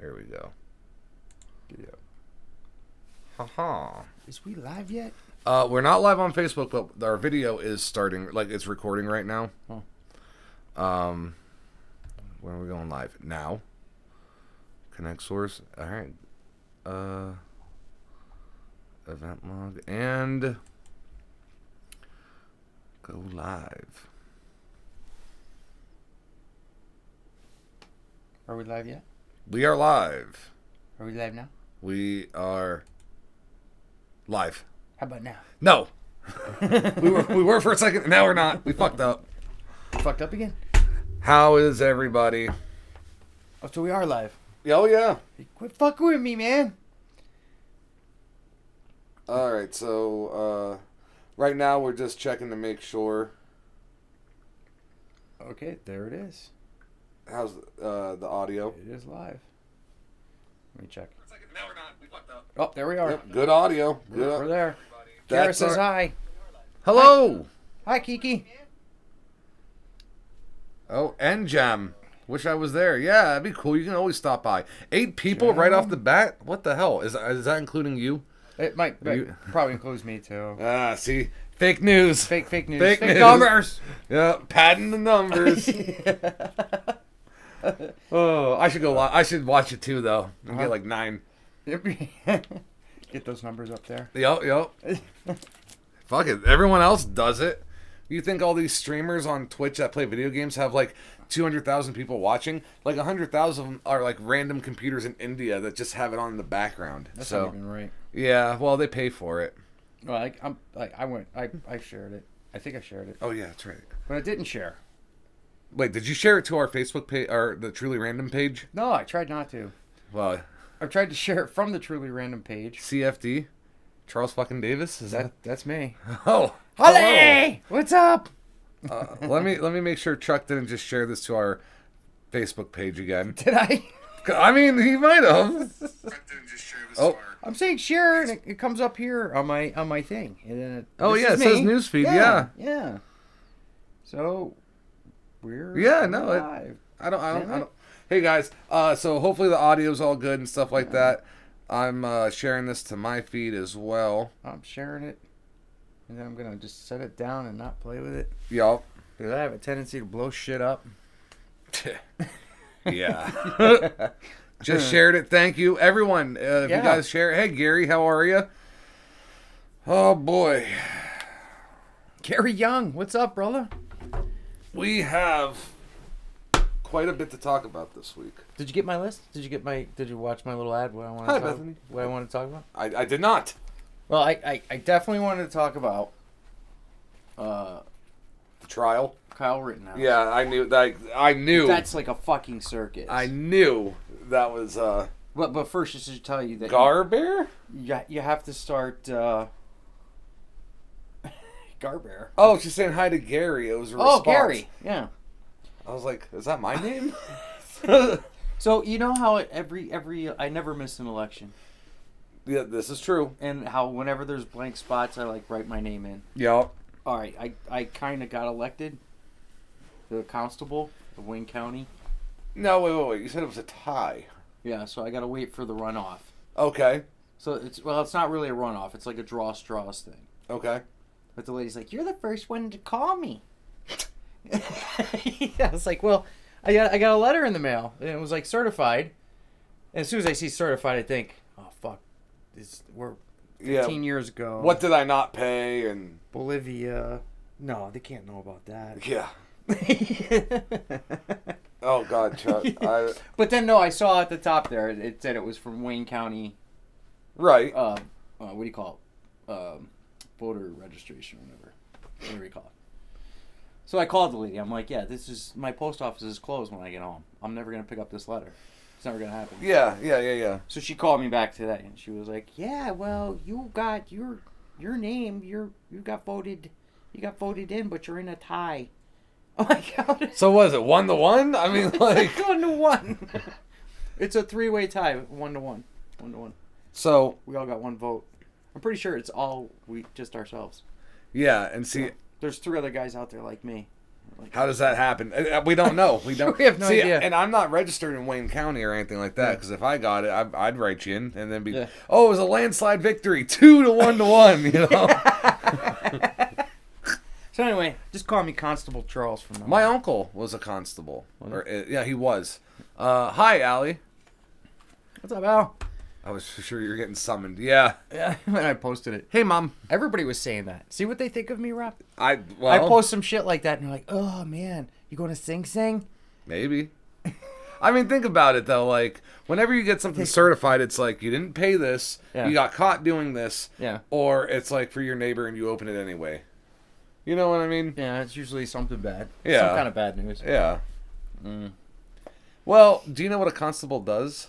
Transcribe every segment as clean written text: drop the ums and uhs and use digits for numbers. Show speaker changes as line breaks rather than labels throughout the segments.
Here we go.
Yeah.
Haha.
Is we live yet?
We're not live on Facebook, but our video is starting. Like, it's recording right now.
Oh.
When are we going live? Now. Connect source. All right. Event log. And go live.
Are we live yet?
We are live.
Are we live now?
We are live.
How about now?
No. we were for a second. Now we're not. We fucked up.
We fucked up again?
How is everybody?
Oh, so we are live.
Oh, yeah.
Hey, quit fucking with me, man.
All right. So, right now we're just checking to make sure.
Okay, there it is.
How's the audio?
It is live. Let me check.
Now we're not. We fucked up.
Oh, there we are.
Yep, good audio. Good.
We're there. Kara says hi.
Hello.
Hi, Kiki.
Oh, and Jam. Wish I was there. Yeah, that'd be cool. You can always stop by. 8 people right off the bat? What the hell? Is that including you?
It might probably includes me too.
Ah, see? Fake news.
Fake news.
Fake
Fake
news.
numbers.
Yeah, padding the numbers. Oh, I should go. I should watch it too, though. And get like 9.
Get those numbers up there.
Yep. Fuck it. Everyone else does it. You think all these streamers on Twitch that play video games have like 200,000 people watching? Like 100,000 of them are like random computers in India that just have it on in the background.
That's
so,
not even right.
Yeah, well, they pay for it.
Well, I shared it. I think I shared it.
Oh yeah, that's right.
But I didn't share.
Wait, did you share it to our Facebook page or the Truly Random page?
No, I tried not to.
Well,
I tried to share it from the Truly Random page.
CFD, Charles fucking Davis. Is that?
That's me.
Oh,
Holly, what's up?
let me make sure Chuck didn't just share this to our Facebook page again.
Did I?
I mean, he might have. Oh,
I'm saying share, and it comes up here on my thing. And then
it says newsfeed.
Yeah. So we're
live. I don't. Hey guys, so hopefully the audio's all good and stuff like that. I'm sharing this to my feed as well.
I'm sharing it, and then I'm gonna just set it down and not play with it.
Yup.
Because I have a tendency to blow shit up.
Yeah. Just shared it. Thank you, everyone. If you guys share it. Hey Gary, how are you? Oh boy.
Gary Young, what's up, brother?
We have quite a bit to talk about this week.
Did you get my list? Did you watch my little ad? What I want to talk about?
I did not.
Well, I definitely wanted to talk about
The trial.
Kyle Rittenhouse.
Yeah, I knew.
That's like a fucking circus.
I knew that was
But first, just to tell you that
Garbear?
You have to start Garbear.
Oh, she's saying hi to Gary. It was a response.
Oh, Gary. Yeah.
I was like, is that my name?
So you know how every I never miss an election.
Yeah, this is true.
And how whenever there's blank spots, I like write my name in.
Yeah.
All right, I kind of got elected. The constable of Wayne County.
No, wait. You said it was a tie.
Yeah, so I got to wait for the runoff.
Okay.
So it's not really a runoff. It's like a draw straws thing.
Okay.
But the lady's like, "You're the first one to call me." I was like, "Well, I got a letter in the mail, and it was like certified." And as soon as I see certified, I think, "Oh fuck, we're 15 years ago."
What did I not pay? And
Bolivia? No, they can't know about that.
Yeah. Oh God, Chuck.
But then no, I saw at the top there it said it was from Wayne County.
Right.
What do you call it? Voter registration, whatever you call it. So I called the lady. I'm like, yeah, my post office is closed when I get home. I'm never gonna pick up this letter. It's never gonna happen.
Yeah.
So she called me back today, and she was like, yeah, well, you got your name, you got voted in, but you're in a tie. Oh my God.
So was it 1-1? I mean, like
1-1. It's a 3-way tie, 1-1.
So
we all got one vote. I'm pretty sure it's all just ourselves.
Yeah, and see,
there's 3 other guys out there like me.
How does that happen? We don't know. We don't.
We have no idea.
And I'm not registered in Wayne County or anything like that, because if I got it, I'd write you in and then be, oh, it was a landslide victory, 2 to 1 to 1. You know.
So anyway, just call me Constable Charles from now on.
My uncle was a constable. Yeah, he was. Hi, Allie.
What's up, Al?
I was sure you were getting summoned. Yeah.
Yeah, when I posted it.
Hey, Mom.
Everybody was saying that. See what they think of me, Rob?
I
post some shit like that, and they're like, oh, man, you going to Sing Sing?
Maybe. I mean, think about it, though. Like, whenever you get something certified, it's like, you didn't pay this, you got caught doing this, or it's like for your neighbor and you open it anyway. You know what I mean?
Yeah, it's usually something bad.
Yeah.
Some kind of bad news.
Yeah. Well, do you know what a constable does?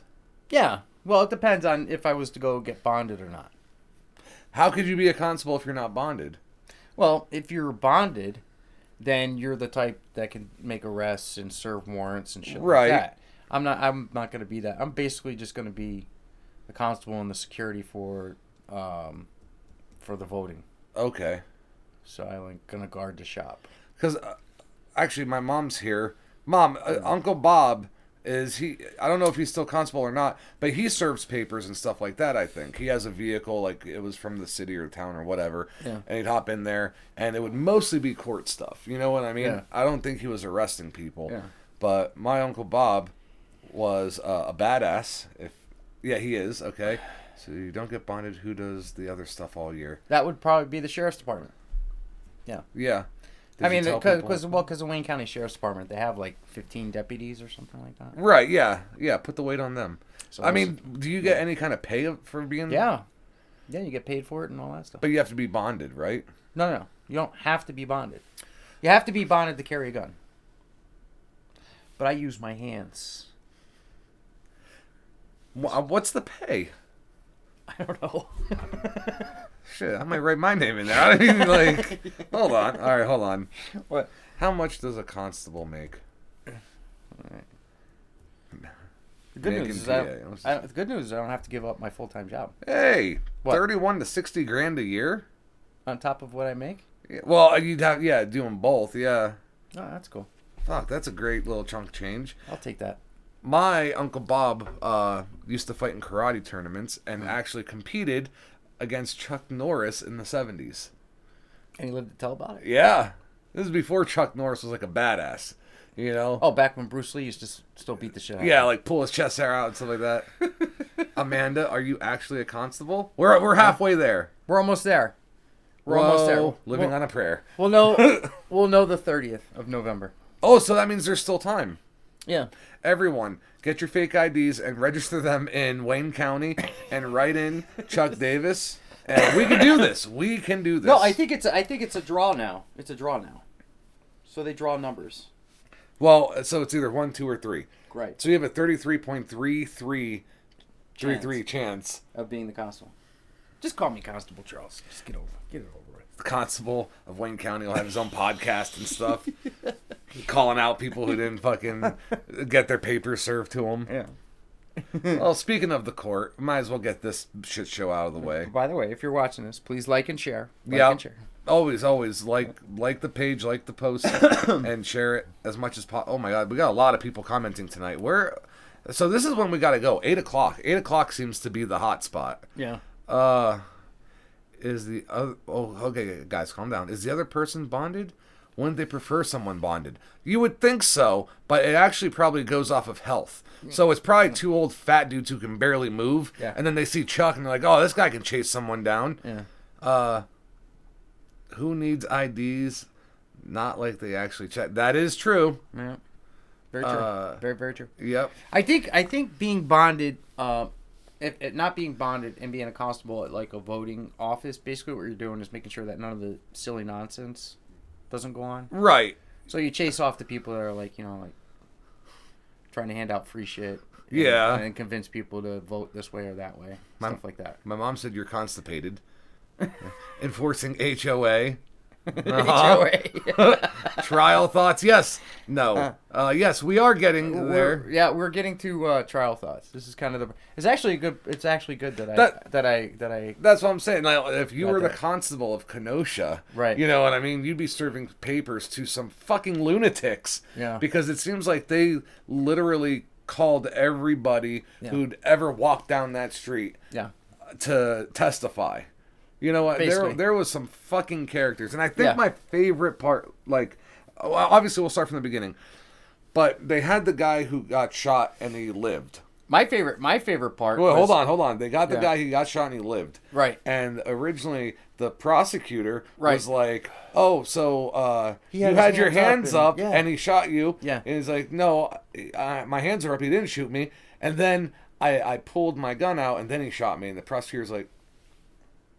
Yeah. Well, it depends on if I was to go get bonded or not.
How could you be a constable if you're not bonded?
Well, if you're bonded, then you're the type that can make arrests and serve warrants and shit like that. I'm not going to be that. I'm basically just going to be the constable and the security for the voting.
Okay.
So I'm going to guard the shop.
Because actually, my mom's here. Mom, Uncle Bob I don't know if he's still constable or not, but he serves papers and stuff like that, I think. He has a vehicle, like it was from the city or town or whatever, and he'd hop in there, and it would mostly be court stuff. You know what I mean? Yeah. I don't think he was arresting people. Yeah. But my Uncle Bob was a badass. Yeah, he is, okay. So you don't get bonded. Who does the other stuff all year?
That would probably be the sheriff's department. Yeah.
Yeah.
I mean, because the Wayne County Sheriff's Department, they have like 15 deputies or something like that.
Right, yeah. Yeah, put the weight on them. So I mean, do you get any kind of pay for being...
Yeah. Yeah, you get paid for it and all that stuff.
But you have to be bonded, right?
No. You don't have to be bonded. You have to be bonded to carry a gun. But I use my hands.
What's the pay?
I don't know.
Shit, I might write my name in there. I mean, like, hold on. All right, hold on.
What?
How much does a constable make?
All right. The good news is I don't have to give up my full-time job.
Hey, what? 31 to 60 grand a year?
On top of what I make?
Yeah, well, you'd have, do them both, yeah.
Oh, that's cool.
Fuck, that's a great little chunk change.
I'll take that.
My Uncle Bob used to fight in karate tournaments and actually competed against Chuck Norris in the 70s.
And he lived to tell about it?
Yeah. This is before Chuck Norris was like a badass, you know?
Oh, back when Bruce Lee used to still beat the shit out of him.
Yeah, like pull his chest hair out and stuff like that. Amanda, are you actually a constable? We're halfway there.
We're almost there. We're almost there.
Living on a prayer.
We'll know the 30th of November.
Oh, so that means there's still time.
Yeah.
Everyone, get your fake IDs and register them in Wayne County and write in Chuck Davis. And we can do this. We can do this.
No, I think it's a draw now. It's a draw now. So they draw numbers.
Well, so it's either 1, 2, or 3.
Right.
So you have a 33.3333 chance
of being the constable. Just call me Constable Charles. Just get it over with.
The constable of Wayne County will have his own podcast and stuff. Calling out people who didn't fucking get their papers served to them.
Yeah.
Well, speaking of the court, might as well get this shit show out of the way.
By the way, if you're watching this, please like and share.
Always like the page, like the post, and share it as much as possible. Oh my God, we got a lot of people commenting tonight. So this is when we got to go. 8 o'clock. 8 o'clock seems to be the hot spot.
Yeah.
Is the other... Oh, okay, guys, calm down. Is the other person bonded? Wouldn't they prefer someone bonded? You would think so, but it actually probably goes off of health. So it's probably 2 old fat dudes who can barely move, and then they see Chuck and they're like, oh, this guy can chase someone down.
Yeah.
Who needs IDs? Not like they actually check. That is true.
Yeah. Very true. Very, very true.
Yep.
I think being bonded... If not being bonded and being a constable at like a voting office, basically what you're doing is making sure that none of the silly nonsense doesn't go on.
Right.
So you chase off the people that are like, like trying to hand out free shit. And convince people to vote this way or that way. Stuff like that.
My mom said you're constipated. Enforcing HOA. Trial thoughts? Yes. No. Yes, we are getting there.
We're getting to trial thoughts. This is kind of the. It's actually good. It's actually good that I.
That's what I'm saying. Now, if you were the
that.
constable of Kenosha,
Right.
You know what I mean? You'd be serving papers to some fucking lunatics.
Yeah.
Because it seems like they literally called everybody who'd ever walked down that street.
Yeah.
To testify. You know what? There was some fucking characters. And I think my favorite part, like, obviously we'll start from the beginning, but they had the guy who got shot and he lived.
My favorite part
Well,
was...
hold on. They got the guy who got shot and he lived.
Right.
And originally the prosecutor
Right.
was like, oh, so
He
you
had
had
his
your
hands
hands
up
up
and-
and he shot you.
Yeah.
And he's like, no, my hands are up. He didn't shoot me. And then I pulled my gun out and then he shot me. And the prosecutor's like,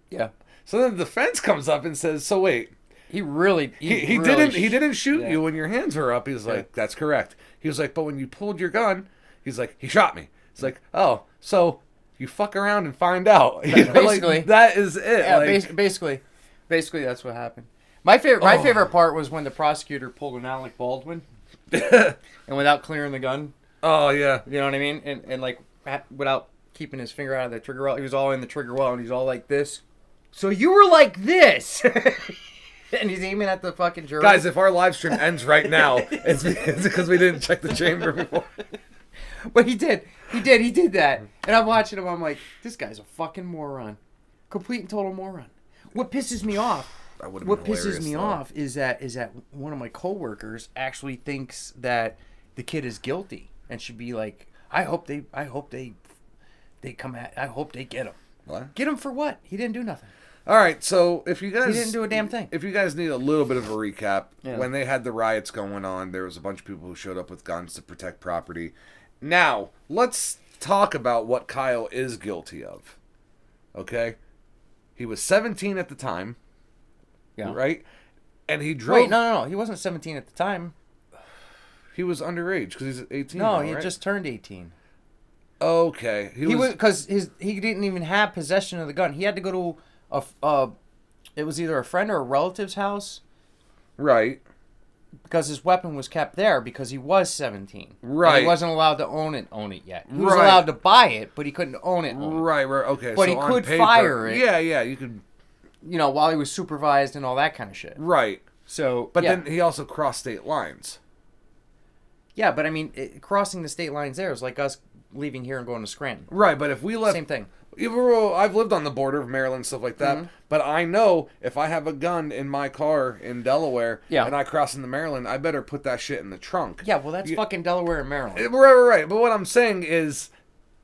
Yeah.
so then the defense comes up and says, so wait,
He really...
he didn't shoot you when your hands were up. He's like, that's correct. He was like, but when you pulled your gun, he's like, he shot me. It's like, oh, so you fuck around and find out. You know,
Basically.
like, that is it.
Yeah,
like,
basically that's what happened. My favorite part was when the prosecutor pulled an Alec Baldwin, and without clearing the gun,
oh yeah,
you know what I mean, and like without keeping his finger out of the trigger well, he was all in the trigger well, and he's all like this. So you were like this, and he's aiming at the fucking jury.
guys, if our live stream ends right now, it's because we didn't check the chamber before.
But he did that, and I'm watching him. I'm like, this guy's a fucking moron, complete and total moron. What pisses me off? What pisses me off is that one of my coworkers actually thinks that the kid is guilty and should be like, I hope they get him.
What?
Get him for what? He didn't do nothing.
All right, so if you guys...
He didn't do a damn thing.
If you guys need a little bit of a recap,
Yeah.
when they had the riots going on, there was a bunch of people who showed up with guns to protect property. Now, let's talk about what Kyle is guilty of. Okay? He was 17 at the time.
Yeah.
Right? And he drove...
Wait, no. He wasn't 17 at the time.
He was underage because he's 18
No,
now,
he
right?
just turned 18.
Okay.
He was because he didn't even have possession of the gun. He had to go to it was either a friend or a relative's house.
Right.
Because his weapon was kept there because he was 17.
Right.
And he wasn't allowed to own it yet. He was
Right.
allowed to buy it, but he couldn't own it.
Right. Okay.
But
so
he
on
could
paper,
fire it.
Yeah, you could...
You know, while he was supervised and all that kind of shit.
Right.
So,
But
yeah.
then he also crossed state lines.
Yeah, but I mean, crossing the state lines there is like us leaving here and going to Scranton.
Right, but if we left...
Same thing.
I've lived on the border of Maryland, stuff like that, but I know if I have a gun in my car in Delaware and I cross into Maryland, I better put that shit in the trunk.
Yeah, well, that's fucking Delaware and Maryland.
Right. But what I'm saying is,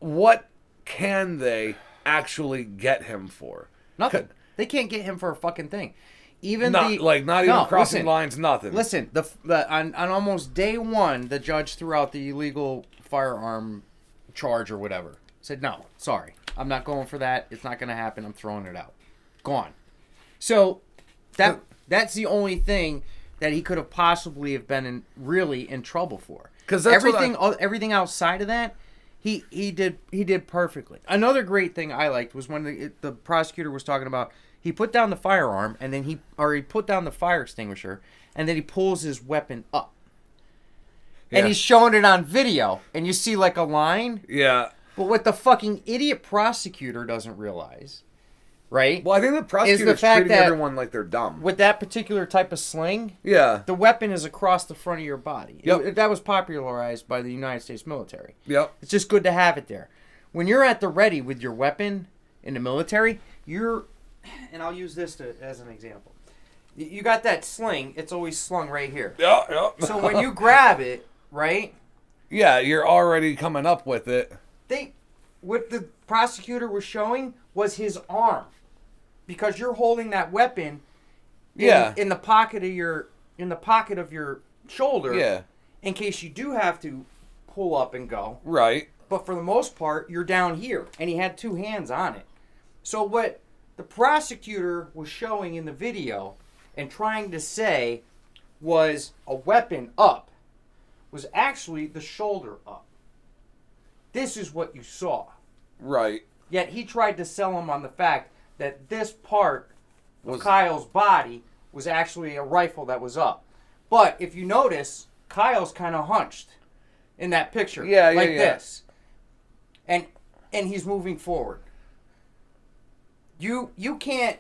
what can they actually get him for?
Nothing. They can't get him for a fucking thing. Even
not even crossing lines, nothing.
Listen, on almost day one, the judge threw out the illegal firearm charge or whatever. Said, no, sorry. I'm not going for that. It's not going to happen. I'm throwing it out. Gone. So that's the only thing that he could have possibly have been really in trouble for. Because everything outside of that, he did perfectly. Another great thing I liked was when the prosecutor was talking about he put down the firearm and then he put down the fire extinguisher and then he pulls his weapon up. Yeah. And he's showing it on video and you see like a line.
Yeah.
But what the fucking idiot prosecutor doesn't realize, right?
Well, I think the prosecutor's treating everyone like they're dumb.
With that particular type of sling,
yeah,
the weapon is across the front of your body.
Yep.
That was popularized by the United States military.
Yep.
It's just good to have it there. When you're at the ready with your weapon in the military, and I'll use this as an example. You got that sling, it's always slung right here.
Yeah.
So when you grab it, right?
Yeah, you're already coming up with it.
What the prosecutor was showing was his arm, because you're holding that weapon in the pocket of your shoulder, in case you do have to pull up and go.
Right.
But for the most part, you're down here, and he had two hands on it. So what the prosecutor was showing in the video and trying to say was a weapon up was actually the shoulder up. This is what you saw.
Right.
Yet he tried to sell him on the fact that this part of Kyle's body was actually a rifle that was up. But if you notice, Kyle's kind of hunched in that picture. Like this. And he's moving forward. You can't...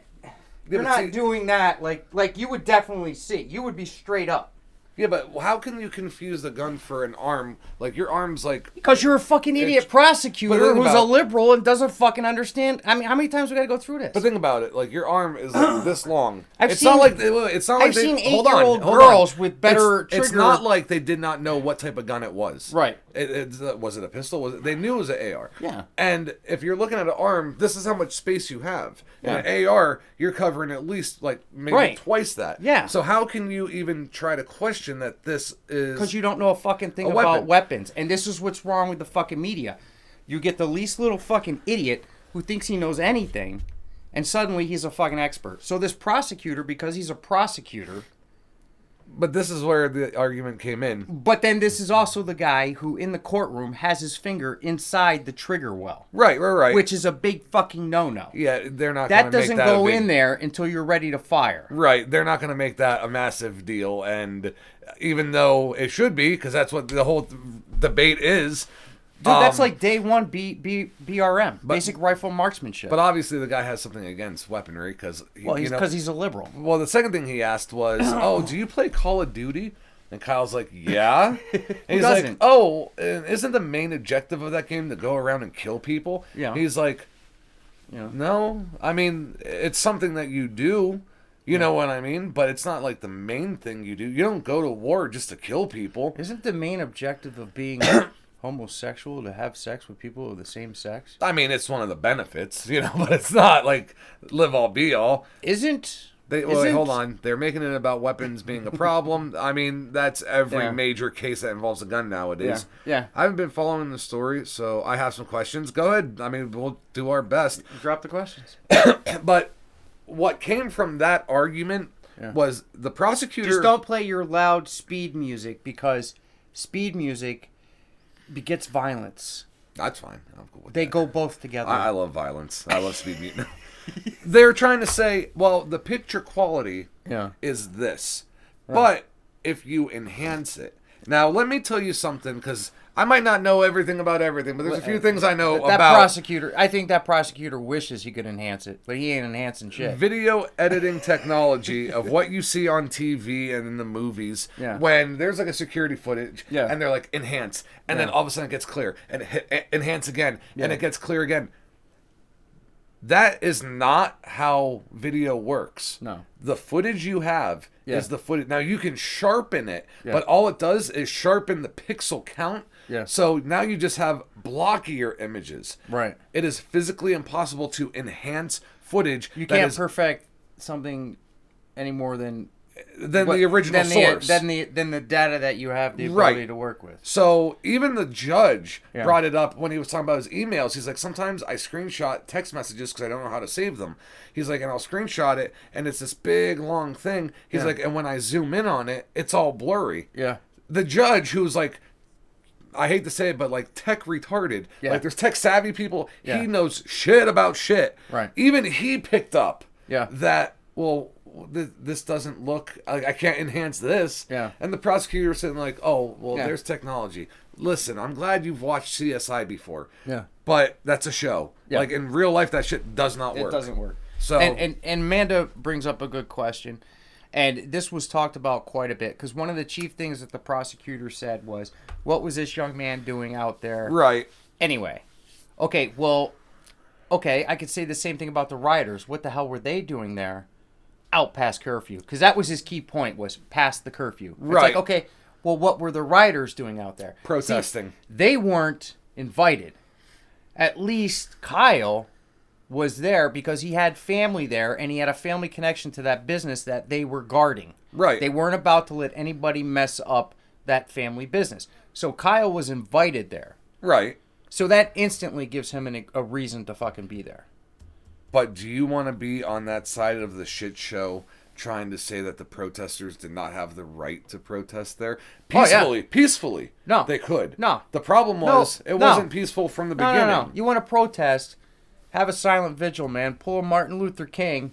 You're not doing that like you would definitely see. You would be straight up.
Yeah, but how can you confuse the gun for an arm? Like, your arm's like...
Because you're a fucking idiot prosecutor who's a liberal and doesn't fucking understand. I mean, how many times we got to go through this?
But think about it. Like, your arm is like this long.
I've seen 8-year-old girls with better trigger.
It's not like they did not know what type of gun it was.
Right.
Was it a pistol? They knew it was an AR.
Yeah.
And if you're looking at an arm, this is how much space you have. In an AR, you're covering at least, like, maybe twice that.
Yeah.
So how can you even try to question that this is...
Because you don't know a fucking thing about weapons. And this is what's wrong with the fucking media. You get the least little fucking idiot who thinks he knows anything, and suddenly he's a fucking expert. So this prosecutor, because he's a prosecutor...
But this is where the argument came in.
But then this is also the guy who, in the courtroom, has his finger inside the trigger well.
Right.
Which is a big fucking no-no.
Yeah, they're not going to make that
doesn't go in there until you're ready to fire.
Right. They're not going to make that a massive deal. And even though it should be, because that's what the whole debate is...
Dude, that's like day one BRM, basic rifle marksmanship.
But obviously the guy has something against weaponry because...
he's a liberal.
Well, the second thing he asked was, oh, do you play Call of Duty? And Kyle's like, yeah. And he's like, oh, isn't the main objective of that game to go around and kill people?
Yeah.
He's like, no. I mean, it's something that you do. You know what I mean? But it's not like the main thing you do. You don't go to war just to kill people.
Isn't the main objective of being... homosexual to have sex with people of the same sex?
I mean, it's one of the benefits, but it's not like live all be all. Hold on. They're making it about weapons being a problem. I mean, that's every major case that involves a gun nowadays.
Yeah.
I haven't been following the story, so I have some questions. Go ahead. I mean, we'll do our best.
Drop the questions.
But what came from that argument was the prosecutor...
Just don't play your loud speed music, because speed music... begets violence.
That's fine. I'm cool with
they
that.
Go both together.
I love violence. I love speed meat. They're trying to say, well, the picture quality is this. Right. But if you enhance it. Now, let me tell you something, because I might not know everything about everything, but there's a few things I know about.
I think that prosecutor wishes he could enhance it, but he ain't enhancing shit.
Video editing technology of what you see on TV and in the movies, when there's like a security footage, and they're like, enhance, and then all of a sudden it gets clear, and enhance again, and it gets clear again. That is not how video works.
No.
The footage you have is the footage. Now, you can sharpen it, but all it does is sharpen the pixel count.
Yeah.
So now you just have blockier images.
Right.
It is physically impossible to enhance footage.
You can't perfect something any more than
the original source.
Than the data that you have the ability to work with.
So even the judge brought it up when he was talking about his emails. He's like, sometimes I screenshot text messages because I don't know how to save them. He's like, and I'll screenshot it, and it's this big, long thing. He's like, and when I zoom in on it, it's all blurry.
Yeah.
The judge, who's like, I hate to say it, but like tech retarded. Yeah. Like there's tech savvy people. Yeah. He knows shit about shit.
Right.
Even he picked up that, well, this doesn't look like I can't enhance this.
Yeah.
And the prosecutor saying like, oh, well, there's technology. Listen, I'm glad you've watched CSI before.
Yeah.
But that's a show. Yeah. Like in real life, that shit does not work.
It doesn't work.
So
and Amanda brings up a good question. And this was talked about quite a bit, because one of the chief things that the prosecutor said was, what was this young man doing out there?
Right.
Anyway. Okay, I could say the same thing about the rioters. What the hell were they doing there out past curfew? Because that was his key point, was past the curfew.
Right.
It's like, okay, well, what were the rioters doing out there?
Protesting.
See, they weren't invited. At least Kyle was there because he had family there, and he had a family connection to that business that they were guarding.
Right.
They weren't about to let anybody mess up that family business. So Kyle was invited there.
Right.
So that instantly gives him a reason to fucking be there.
But do you want to be on that side of the shit show trying to say that the protesters did not have the right to protest there? Peacefully. Oh, yeah. Peacefully.
No.
They could.
No.
The problem was it wasn't peaceful from the beginning.
No. You want to protest, have a silent vigil, man. Pull a Martin Luther King,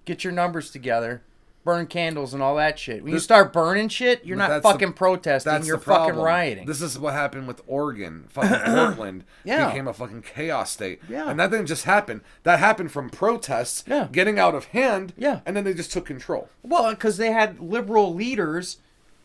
get your numbers together, burn candles and all that shit. When you start burning shit, you're not fucking protesting. You're fucking rioting.
This is what happened with Oregon. Fucking Portland became a fucking chaos state.
Yeah.
And that didn't just happen. That happened from protests getting out of hand.
Yeah.
And then they just took control.
Well, because they had liberal leaders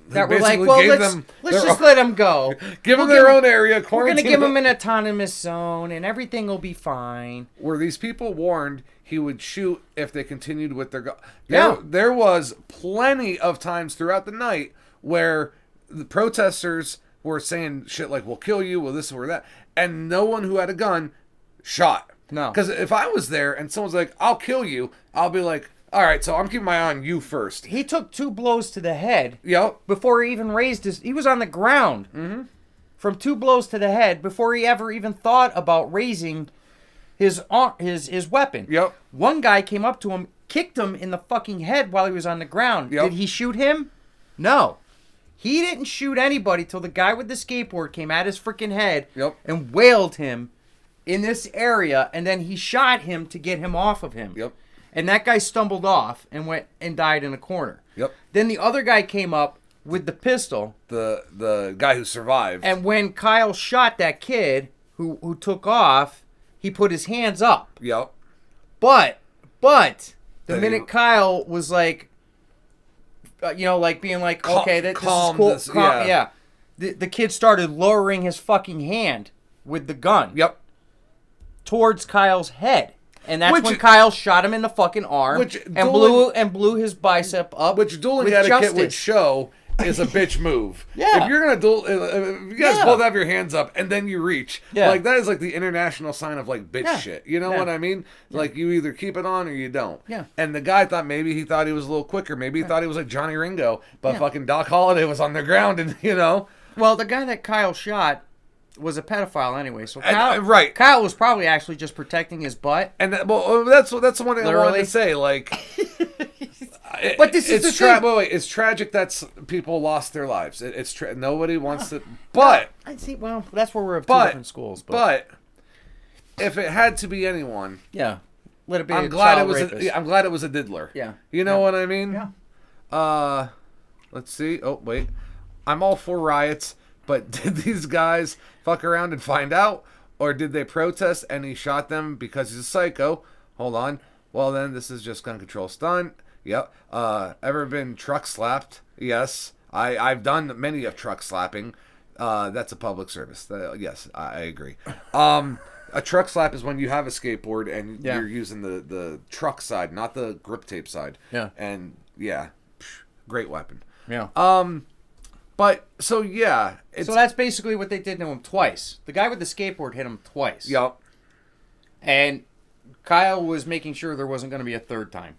that were
basically
like, well,
gave
let's just let them go.
Give them their own area.
We're going to give them an autonomous zone and everything will be fine.
Were these people warned he would shoot if they continued with their... There was plenty of times throughout the night where the protesters were saying shit like, we'll kill you, well this or that, and no one who had a gun shot.
No.
Because if I was there and someone's like, I'll kill you, I'll be like, all right, so I'm keeping my eye on you first.
He took 2 blows to the head.
Yep.
Before he even raised his... He was on the ground.
Mm-hmm.
From 2 blows to the head before he ever even thought about raising his weapon.
Yep.
One guy came up to him, kicked him in the fucking head while he was on the ground.
Yep.
Did he shoot him? No. He didn't shoot anybody till the guy with the skateboard came at his freaking head and wailed him in this area, and then he shot him to get him off of him.
Yep.
And that guy stumbled off and went and died in a corner.
Yep.
Then the other guy came up with the pistol.
The guy who survived.
And when Kyle shot that kid who took off, he put his hands up.
Yep.
But the minute Kyle was like, like being like, okay, this is cool. Yeah. The kid started lowering his fucking hand with the gun.
Yep.
Towards Kyle's head. And that's when Kyle shot him in the fucking arm and blew his bicep up.
Which dueling etiquette would show is a bitch move.
Yeah.
If you're gonna duel, if you guys both have your hands up and then you reach, like that is like the international sign of like bitch shit. You know what I mean? Like you either keep it on or you don't.
Yeah.
And the guy thought maybe he thought he was a little quicker. Maybe he thought he was like Johnny Ringo, but fucking Doc Holliday was on the ground, and
Well, the guy that Kyle shot was a pedophile anyway, so
right.
Kyle was probably actually just protecting his butt.
And that's the one thing I wanted to say. Like,
but this is
it's tragic that people lost their lives. Nobody wants to. But
I see. Well, that's where we're at two different schools.
But if it had to be anyone,
let it be.
I'm glad it was a diddler.
Yeah,
you know what I mean.
Yeah.
Let's see. Oh wait, I'm all for riots. But did these guys fuck around and find out? Or did they protest and he shot them because he's a psycho? Hold on. Well, then this is just gun control stunt. Yep. Ever been truck slapped? Yes. I've done many of truck slapping. That's a public service. Yes, I agree. A truck slap is when you have a skateboard and you're using the truck side, not the grip tape side.
Yeah.
And great weapon.
Yeah.
But so
that's basically what they did to him twice. The guy with the skateboard hit him twice.
Yep.
And Kyle was making sure there wasn't going to be a third time.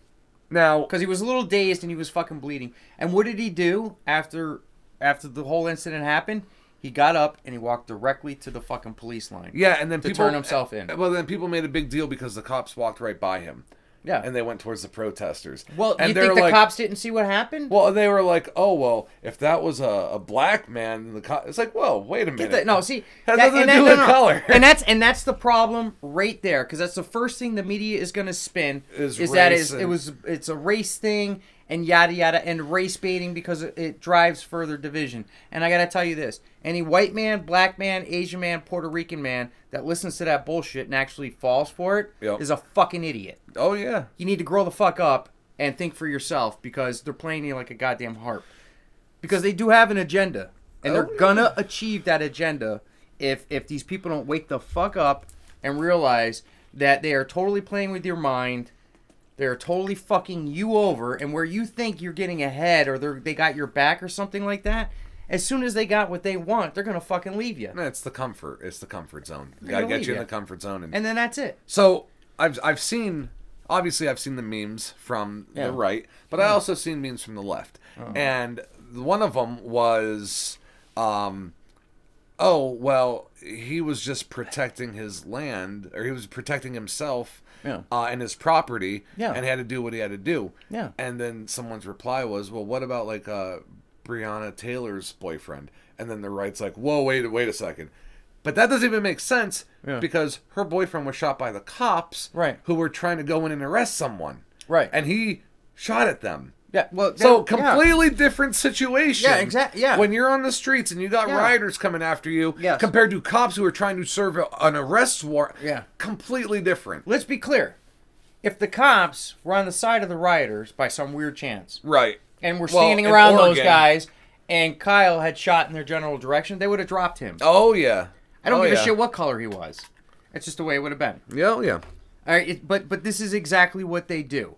Now,
because he was a little dazed and he was fucking bleeding. And what did he do after the whole incident happened? He got up and he walked directly to the fucking police line.
Yeah, and then
to turn himself in.
Well, then people made a big deal because the cops walked right by him.
Yeah.
And they went towards the protesters.
Well,
and
you think the cops didn't see what happened?
Well, they were like, oh, well, if that was a black man, it's like, well, wait a minute.
No, see.
Has nothing to do with color.
And that's the problem right there, because that's the first thing the media is going to spin, is that it's a race thing, and yada yada, and race baiting because it drives further division. And I got to tell you this, any white man, black man, Asian man, Puerto Rican man that listens to that bullshit and actually falls for it is a fucking idiot.
Oh, yeah.
You need to grow the fuck up and think for yourself, because they're playing you like a goddamn harp. Because they do have an agenda, and they're gonna achieve that agenda if these people don't wake the fuck up and realize that they are totally playing with your mind. They're totally fucking you over, and where you think you're getting ahead or they got your back or something like that, as soon as they got what they want, they're gonna fucking leave you.
No, it's the comfort zone. You gotta get you in the comfort zone,
and then that's it.
So I've seen the memes from the right, but I also seen memes from the left, and one of them was, he was just protecting his land, or he was protecting himself. And his property, and had to do what he had to do.
Yeah.
And then someone's reply was, well, what about like Breonna Taylor's boyfriend? And then the right's like, whoa, wait a second. But that doesn't even make sense because her boyfriend was shot by the cops who were trying to go in and arrest someone.
Right.
And he shot at them.
Yeah, well,
So completely different situation.
Yeah, exactly. Yeah.
When you're on the streets and you got rioters coming after you,
Yes.
compared to cops who are trying to serve an arrest warrant, completely different.
Let's be clear. If the cops were on the side of the rioters by some weird chance,
Right,
and were standing around
Oregon,
those guys, and Kyle had shot in their general direction, they would have dropped him.
Oh yeah.
I don't give a shit what color he was. It's just the way it would have been.
Yeah, yeah.
All right, but this is exactly what they do.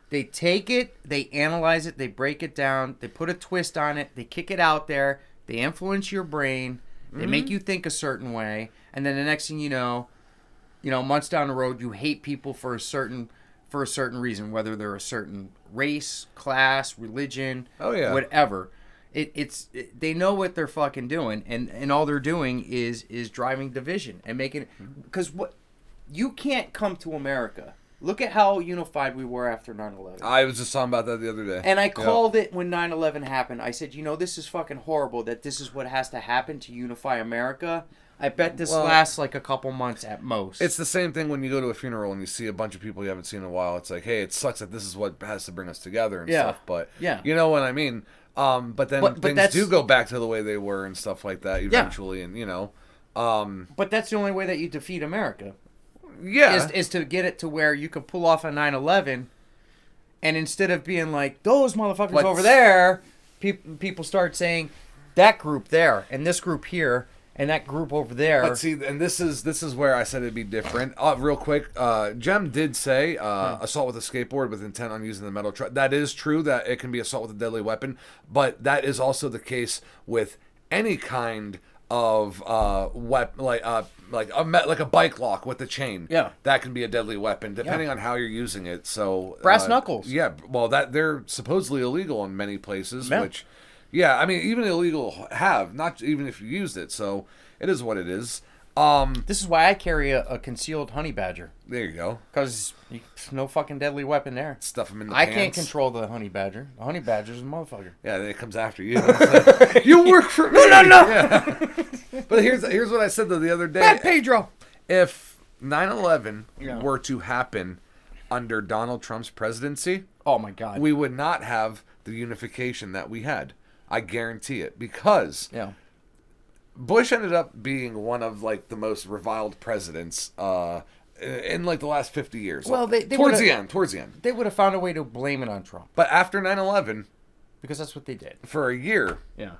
They take it, they analyze it, they break it down, they put a twist on it, they kick it out there, they influence your brain, they make you think a certain way, and then the next thing you know, months down the road, you hate people for a certain reason, whether they're a certain race, class, religion, whatever. They know what they're fucking doing, and all they're doing is driving division and making, because you can't come to America. Look at how unified we were after 9/11.
I was just talking about that the other day.
And I called it when 9/11 happened. I said, this is fucking horrible that this is what has to happen to unify America. I bet this lasts like a couple months at most.
It's the same thing when you go to a funeral and you see a bunch of people you haven't seen in a while. It's like, hey, it sucks that this is what has to bring us together and stuff. But you know what I mean? But then things do go back to the way they were and stuff like that eventually. And,
but that's the only way that you defeat America.
Yeah.
Is to get it to where you can pull off a 9/11, and instead of being like, those motherfuckers over there, people start saying, that group there, and this group here, and that group over there.
But see, and this is where I said it'd be different. Real quick, Jem did say assault with a skateboard with intent on using the metal truck. That is true that it can be assault with a deadly weapon, but that is also the case with any kind of weapon, like a bike lock with a chain.
Yeah,
that can be a deadly weapon depending on how you're using it. So
brass knuckles.
Yeah, well, that they're supposedly illegal in many places, which. Yeah, I mean, even illegal not even if you used it, so it is what it is.
This is why I carry a concealed honey badger.
There you go.
Because no fucking deadly weapon there.
Stuff them in the
I
pants.
Can't control the honey badger. The honey badger's a motherfucker.
Yeah, it comes after you. You work for me.
No.
Yeah. But here's what I said though the other day.
Bad Pedro.
If 9/11 were to happen under Donald Trump's presidency,
oh my God,
we would not have the unification that we had. I guarantee it, because Bush ended up being one of like the most reviled presidents in like the last 50 years.
Well,
towards the end,
they would have found a way to blame it on Trump.
But after 9/11,
because that's what they did
for a year.
Yeah.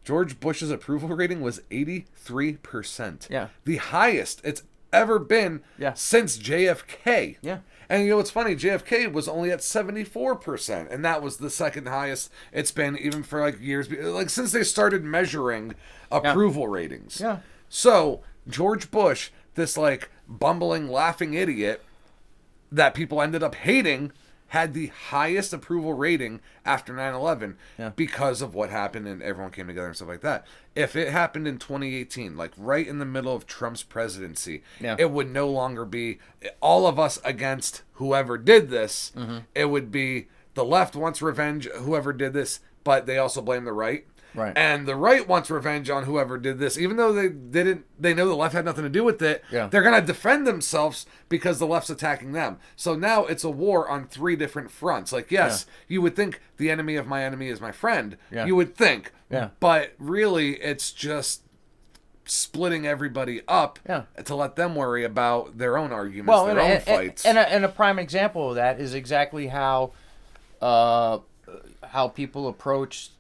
George Bush's approval rating was 83%.
Yeah.
The highest it's ever been since JFK.
Yeah.
And you know what's funny? JFK was only at 74%, and that was the second highest it's been even for like years, like since they started measuring approval ratings.
Yeah.
So George Bush, this like bumbling, laughing idiot that people ended up hating, had the highest approval rating after 9/11 because of what happened and everyone came together and stuff like that. If it happened in 2018, like right in the middle of Trump's presidency, it would no longer be all of us against whoever did this. Mm-hmm. It would be the left wants revenge, whoever did this, but they also blame the right.
Right.
And the right wants revenge on whoever did this, even though they know the left had nothing to do with it.
Yeah.
They're going to defend themselves because the left's attacking them. So now it's a war on three different fronts. Like, yes, you would think the enemy of my enemy is my friend.
Yeah.
You would think.
Yeah.
But really, it's just splitting everybody up to let them worry about their own arguments, their own fights.
And a prime example of that is exactly how people approached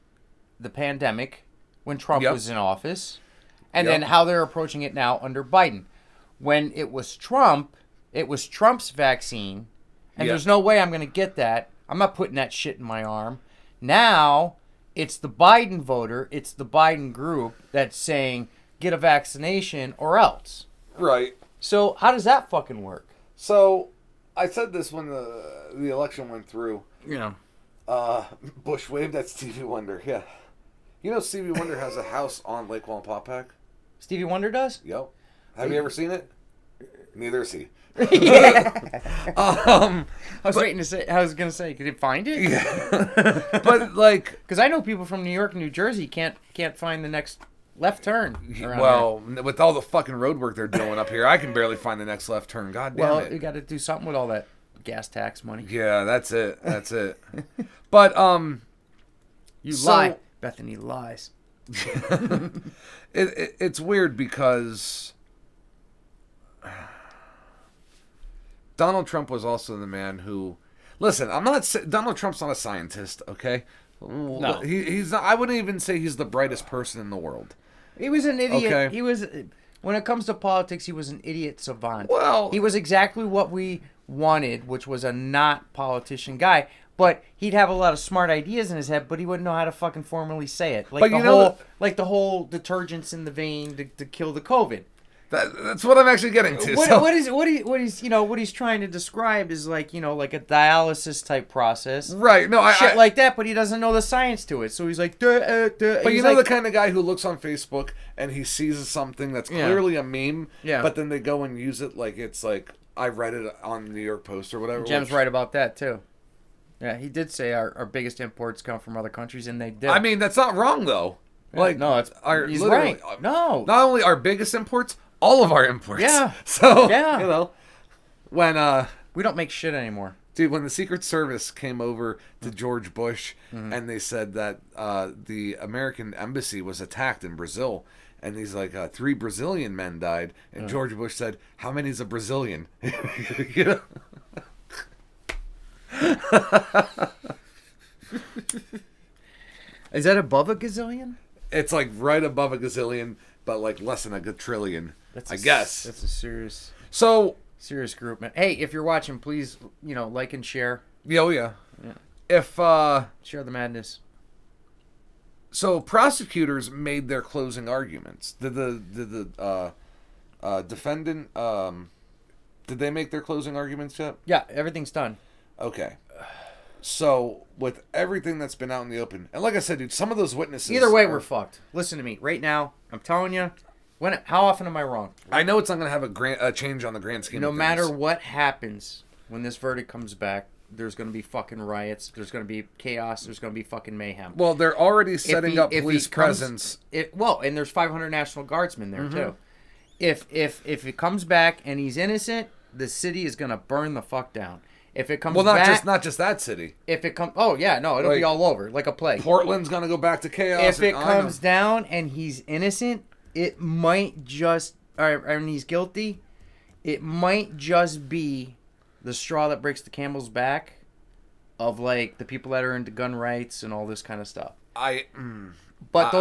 the pandemic when Trump was in office, and then how they're approaching it now under Biden. When it was Trump, it was Trump's vaccine, and there's no way I'm going to get that. I'm not putting that shit in my arm. Now, it's the Biden voter, it's the Biden group that's saying, get a vaccination or else.
Right.
So, how does that fucking work?
So, I said this when the election went through. Bush waved at Stevie Wonder, You know Stevie Wonder has a house on Lake Wallenpaupack?
Stevie Wonder does?
Yep. Have you ever seen it? Neither has he.
I was gonna say, could you find it?
Yeah. But like,
because I know people from New York and New Jersey can't find the next left turn.
Well, with all the fucking road work they're doing up here, I can barely find the next left turn. God damn it.
Well, you got to do something with all that gas tax money.
Yeah, that's it. That's it. But
You lie. Bethany lies.
It's weird because Donald Trump was also the man who. Listen, Donald Trump's not a scientist, okay?
No.
He's not. I wouldn't even say he's the brightest person in the world.
He was an idiot.
Okay.
He was, when it comes to politics, he was an idiot savant.
Well,
he was exactly what we wanted, which was a not politician guy. But he'd have a lot of smart ideas in his head, but he wouldn't know how to fucking formally say it. Like the whole detergents in the vein to kill the COVID.
That's what I'm actually getting to.
What he's trying to describe is like a dialysis type process,
right? No,
shit like that. But he doesn't know the science to it, so he's like, But
the kind of guy who looks on Facebook and he sees something that's clearly a meme, but then they go and use it like it's like I read it on the New York Post or whatever.
Jem's right about that too. Yeah, he did say our biggest imports come from other countries, and they did.
I mean, that's not wrong though.
Yeah, no, he's right. No,
not only our biggest imports. All of our imports.
Yeah.
So, when...
we don't make shit anymore.
Dude, when the Secret Service came over to George Bush and they said that the American embassy was attacked in Brazil, and he's like, 3 Brazilian men died, and George Bush said, how many's a Brazilian? You know?
Is that above a gazillion?
It's like right above a gazillion, but like less than a trillion. I guess
that's a serious group, man. Hey, if you're watching, please like and share.
Yeah. If
share the madness.
So prosecutors made their closing arguments. Did the defendant did they make their closing arguments yet?
Yeah, everything's done.
Okay. So, with everything that's been out in the open, and like I said, dude, some of those witnesses...
Either way, we're fucked. Listen to me. Right now, I'm telling you, how often am I wrong?
I know it's not going to have a change on the grand scheme of things.
No matter what happens, when this verdict comes back, there's going to be fucking riots, there's going to be chaos, there's going to be fucking mayhem.
Well, they're already setting up police presence.
And there's 500 National Guardsmen there, too. If it comes back and he's innocent, the city is going to burn the fuck down. If it comes back,
not just that city.
If it comes, it'll be all over like a plague.
Portland's gonna go back to chaos.
If it comes down and he's innocent, it might just, and he's guilty, it might just be the straw that breaks the camel's back of like the people that are into gun rights and all this kind of stuff. But the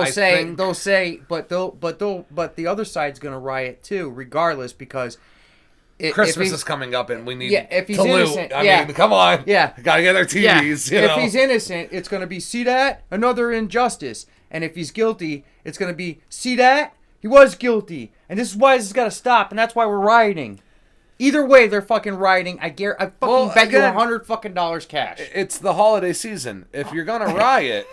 other side's gonna riot too, regardless, because.
Christmas is coming up and we need
if he's
to
innocent,
loot. I mean, come on.
Yeah.
Gotta get our TVs,
If he's innocent, it's going to be, see that? Another injustice. And if he's guilty, it's going to be, see that? He was guilty. And this is why this has got to stop. And that's why we're rioting. Either way, they're fucking rioting. I bet you $100 fucking cash.
It's the holiday season. If you're going to riot...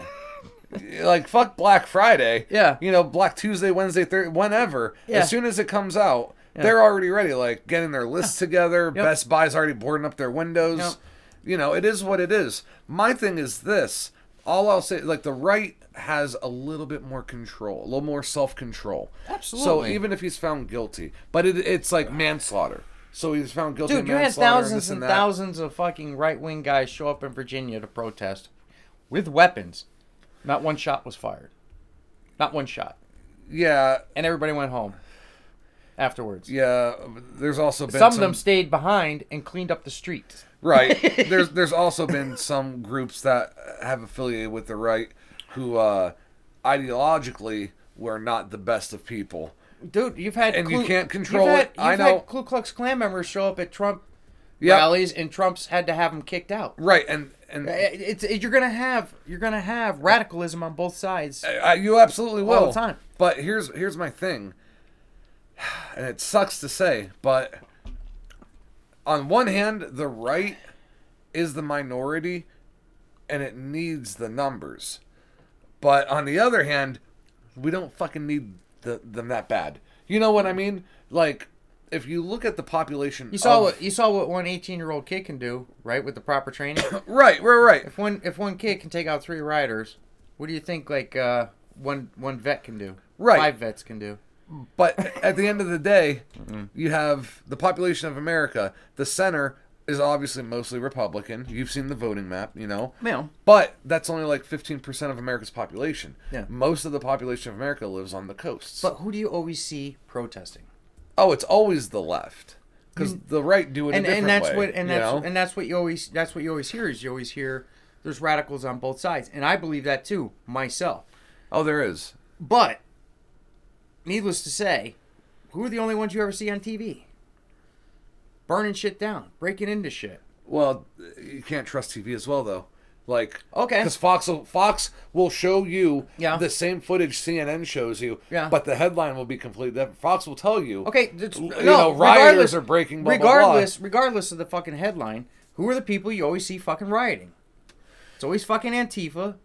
like, fuck Black Friday.
Yeah.
Black Tuesday, Wednesday, Thursday, whenever.
Yeah.
As soon as it comes out... Yeah. They're already ready, like getting their lists together. Yep. Best Buy's already boarding up their windows. Yep. It is what it is. My thing is this. All I'll say, like the right has a little bit more control, a little more self-control.
Absolutely.
So even if he's found guilty, but it's like manslaughter. So he's found guilty of manslaughter.
Dude, you had thousands and thousands of fucking right-wing guys show up in Virginia to protest with weapons. Not one shot was fired. Not one shot.
Yeah.
And everybody went home. Afterwards.
Yeah, there's also been
some of them stayed behind and cleaned up the streets.
Right. There's also been some groups that have affiliated with the right who ideologically were not the best of people.
Dude, you can't control
it.
I know. Had Ku Klux Klan members show up at Trump rallies, and Trump's had to have them kicked out.
Right, and
you're gonna have radicalism on both sides.
You absolutely will
all the time.
But here's my thing. And it sucks to say, but on one hand, the right is the minority and it needs the numbers. But on the other hand, we don't fucking need them that bad. You know what I mean? Like, if you look at the population... You saw
what one 18-year-old kid can do, right, with the proper training?
Right.
If one kid can take out 3 riders, what do you think, like, one vet can do?
Right.
5 vets can do?
But at the end of the day, you have the population of America. The center is obviously mostly Republican. You've seen the voting map, you know.
Yeah.
But that's only like 15% of America's population.
Yeah.
Most of the population of America lives on the coasts.
But who do you always see protesting?
Oh, it's always the left. Because the right do it a different way.
And that's what you always hear is you always hear there's radicals on both sides. And I believe that too, myself.
Oh, there is.
But, needless to say, who are the only ones you ever see on TV? Burning shit down, breaking into shit.
Well, you can't trust TV as well, though. Like,
okay,
because Fox will show you the same footage CNN shows you, but the headline will be completely different. Fox will tell you,
okay,
rioters are breaking. Blah,
regardless of the fucking headline, who are the people you always see fucking rioting? It's always fucking Antifa.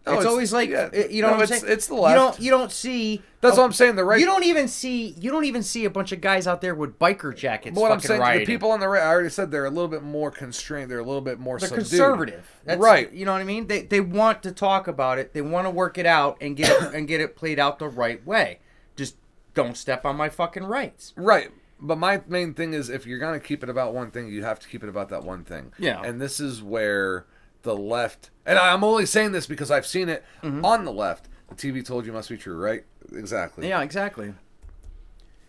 It's always like you know what I'm saying.
It's the left.
You don't see.
That's what I'm saying. The right.
You don't even see a bunch of guys out there with biker jackets.
But what I'm saying,
rioting.
the people on the right, I already said they're a little bit more constrained. They're a little bit more. They're
conservative. That's,
right.
You know what I mean? They want to talk about it. They want to work it out and get it played out the right way. Just don't step on my fucking rights.
Right. But my main thing is, if you're gonna keep it about one thing, you have to keep it about that one thing.
Yeah.
And this is where the left, and I'm only saying this because I've seen it on the left. The TV told you must be true, right? Exactly.
Yeah, exactly.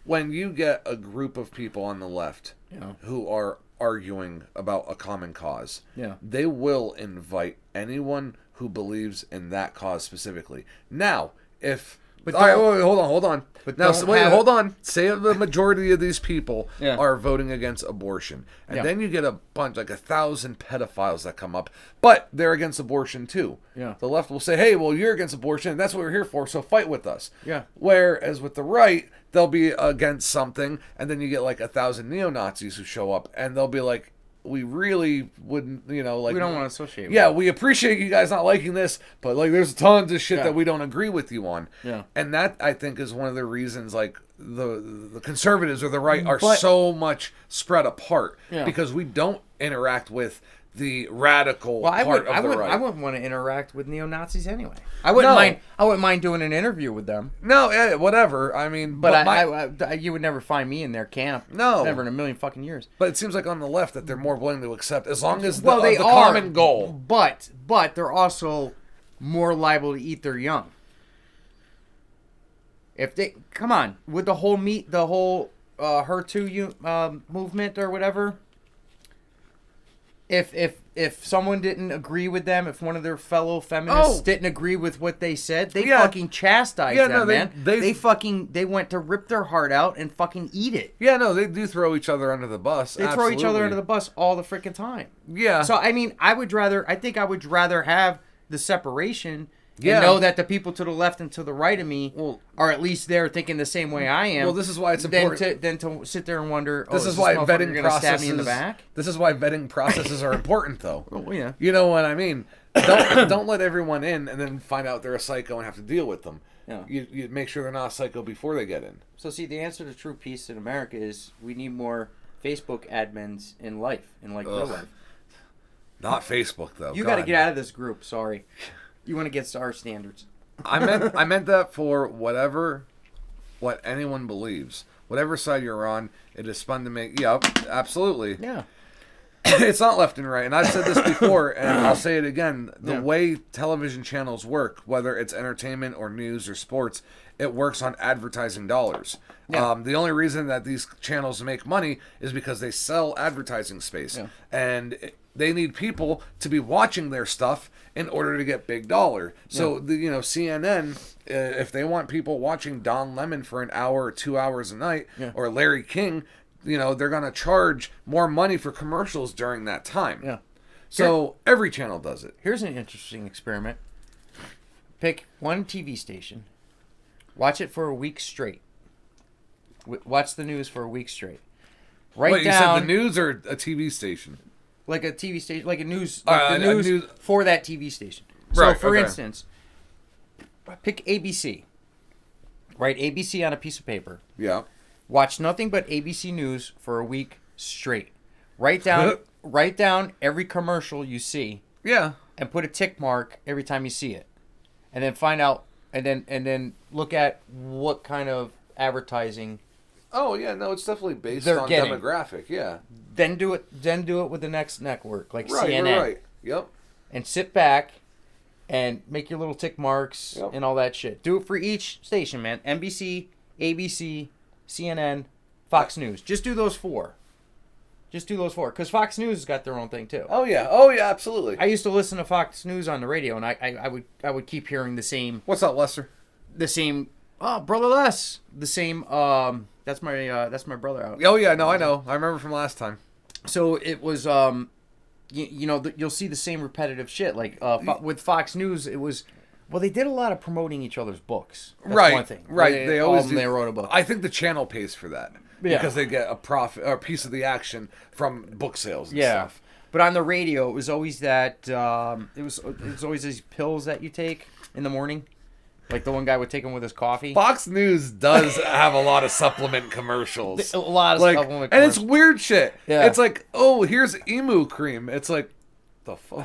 When you get a group of people on the left who are arguing about a common cause, they will invite anyone who believes in that cause specifically. Now, if... But all right, wait, hold on. But now, hold on. Say the majority of these people are voting against abortion. And then you get a bunch, like 1,000 pedophiles that come up, but they're against abortion too.
Yeah.
The left will say, hey, well, you're against abortion, and that's what we're here for, so fight with us.
Yeah.
Whereas with the right, they'll be against something, and then you get like 1,000 neo-Nazis who show up, and they'll be like, we really wouldn't, like...
We don't want to associate with
Yeah, we appreciate you guys not liking this, but, like, there's tons of shit that we don't agree with you on.
Yeah.
And that, I think, is one of the reasons, like, the conservatives or the right are so much spread apart.
Yeah.
Because we don't interact with the radical part of the right.
I wouldn't want to interact with neo-Nazis anyway. I wouldn't mind doing an interview with them.
No, whatever. I mean,
but you would never find me in their camp.
No,
never in a million fucking years.
But it seems like on the left that they're more willing to accept as long as the common goal.
But they're also more liable to eat their young. If they come on with the whole Her Too movement or whatever. If someone didn't agree with them, if one of their fellow feminists didn't agree with what they said, they fucking chastised them, man. They went to rip their heart out and fucking eat it.
Yeah, no, they do throw each other under the bus.
They throw each other under the bus all the freaking time.
Yeah.
So I mean, I would rather have the separation. And know that the people to the left and to the right of me are at least there thinking the same way I am.
Well, this is why it's important.
Than to sit there and wonder.
This is why vetting processes. Stab me in the back? This is why vetting processes are important, though.
Well, yeah.
You know what I mean? Don't let everyone in and then find out they're a psycho and have to deal with them.
Yeah.
You make sure they're not a psycho before they get in.
So see, the answer to true peace in America is we need more Facebook admins in life, real life.
Not Facebook though.
You got to get out of this group. Sorry. You want to get to our standards.
I meant that for what anyone believes. Whatever side you're on, it is fun to make. Yeah, absolutely.
Yeah.
It's not left and right. And I've said this before, and I'll say it again. The way television channels work, whether it's entertainment or news or sports, it works on advertising dollars. Yeah. The only reason that these channels make money is because they sell advertising space. Yeah. And they need people to be watching their stuff in order to get big dollar. So, CNN, if they want people watching Don Lemon for an hour or 2 hours a night, or Larry King, they're going to charge more money for commercials during that time. Yeah. So, every channel does it.
Here's an interesting experiment. Pick one TV station. Watch it for a week straight. Watch the news for a week straight.
Wait, you said the news or a TV station?
Like a TV station, like a news, news for that TV station. So,
right,
for instance, pick ABC. Write ABC on a piece of paper.
Yeah.
Watch nothing but ABC News for a week straight. Write down every commercial you see.
Yeah.
And put a tick mark every time you see it, and then find out, and then look at what kind of advertising
Oh yeah, no, it's definitely based
They're
on
getting.
demographic. Yeah.
Then do it with the next network, like
Right.
CNN.
Right. Yep.
And sit back and make your little tick marks
Yep.
and all that shit. Do it for each station, man. NBC, ABC, CNN, Fox News. Just do those four. Because Fox News has got their own thing too.
Oh yeah. Oh yeah. Absolutely.
I used to listen to Fox News on the radio, and I would keep hearing the same.
What's up, Lester?
Oh, brother Les. The same. That's my brother out.
Oh yeah. No, I know. I remember from last time.
So it was you'll see the same repetitive shit. Like with Fox News, it was. Well, they did a lot of promoting each other's books. That's
Right.
one thing.
Right. They always do.
They wrote a book.
I think the channel pays for that.
Yeah.
Because they get a profit or a piece of the action from book sales and
Yeah.
stuff.
But on the radio, it was always that it was always these pills that you take in the morning, like the one guy would take them with his coffee.
Fox News does have a lot of supplement commercials.
A lot of supplement
and it's
commercials.
weird shit.
Yeah.
It's like, oh, here's emu cream. It's like,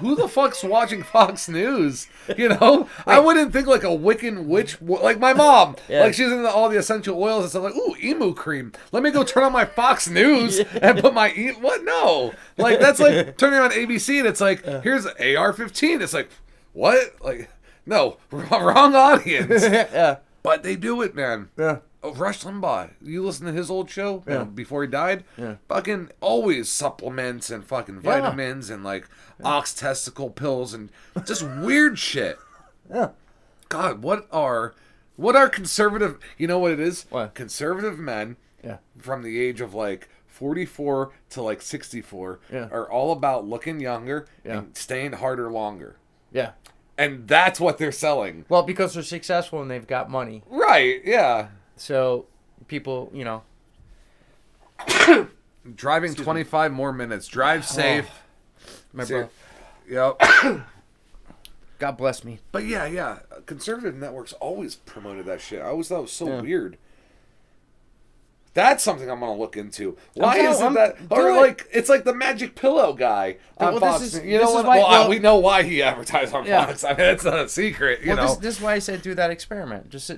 who the fuck's watching Fox News? You know, I wouldn't think like a Wiccan witch, like my mom.
Yeah.
Like she's into all the essential oils and stuff. Like, ooh, emu cream. Let me go turn on my Fox News and put my what? No, like that's like turning on ABC and it's like, here's AR-15. It's like, what? Like, no, wrong audience.
Yeah.
But they do it, man.
Yeah.
Oh, Rush Limbaugh. You listen to his old show before he died?
Yeah.
Fucking always supplements and fucking vitamins and like ox testicle pills and just weird shit.
Yeah.
God, what are conservative, you know what it is?
What?
Conservative men
Yeah.
from the age of like 44 to like 64
Yeah.
are all about looking younger
Yeah.
and staying harder longer.
Yeah.
And that's what they're selling.
Well, because they're successful and they've got money.
Right, yeah.
So people,
Driving 25 more minutes. Drive safe.
my bro.
Yep.
God bless me.
But yeah. Conservative networks always promoted that shit. I always thought it was so weird. That's something I'm gonna look into. Why is it that, or like it's like the Magic Pillow guy on Fox? You know what? Well, we know why he advertised on Fox. I mean, it's not a secret. You know,
this is why I said do that experiment. Just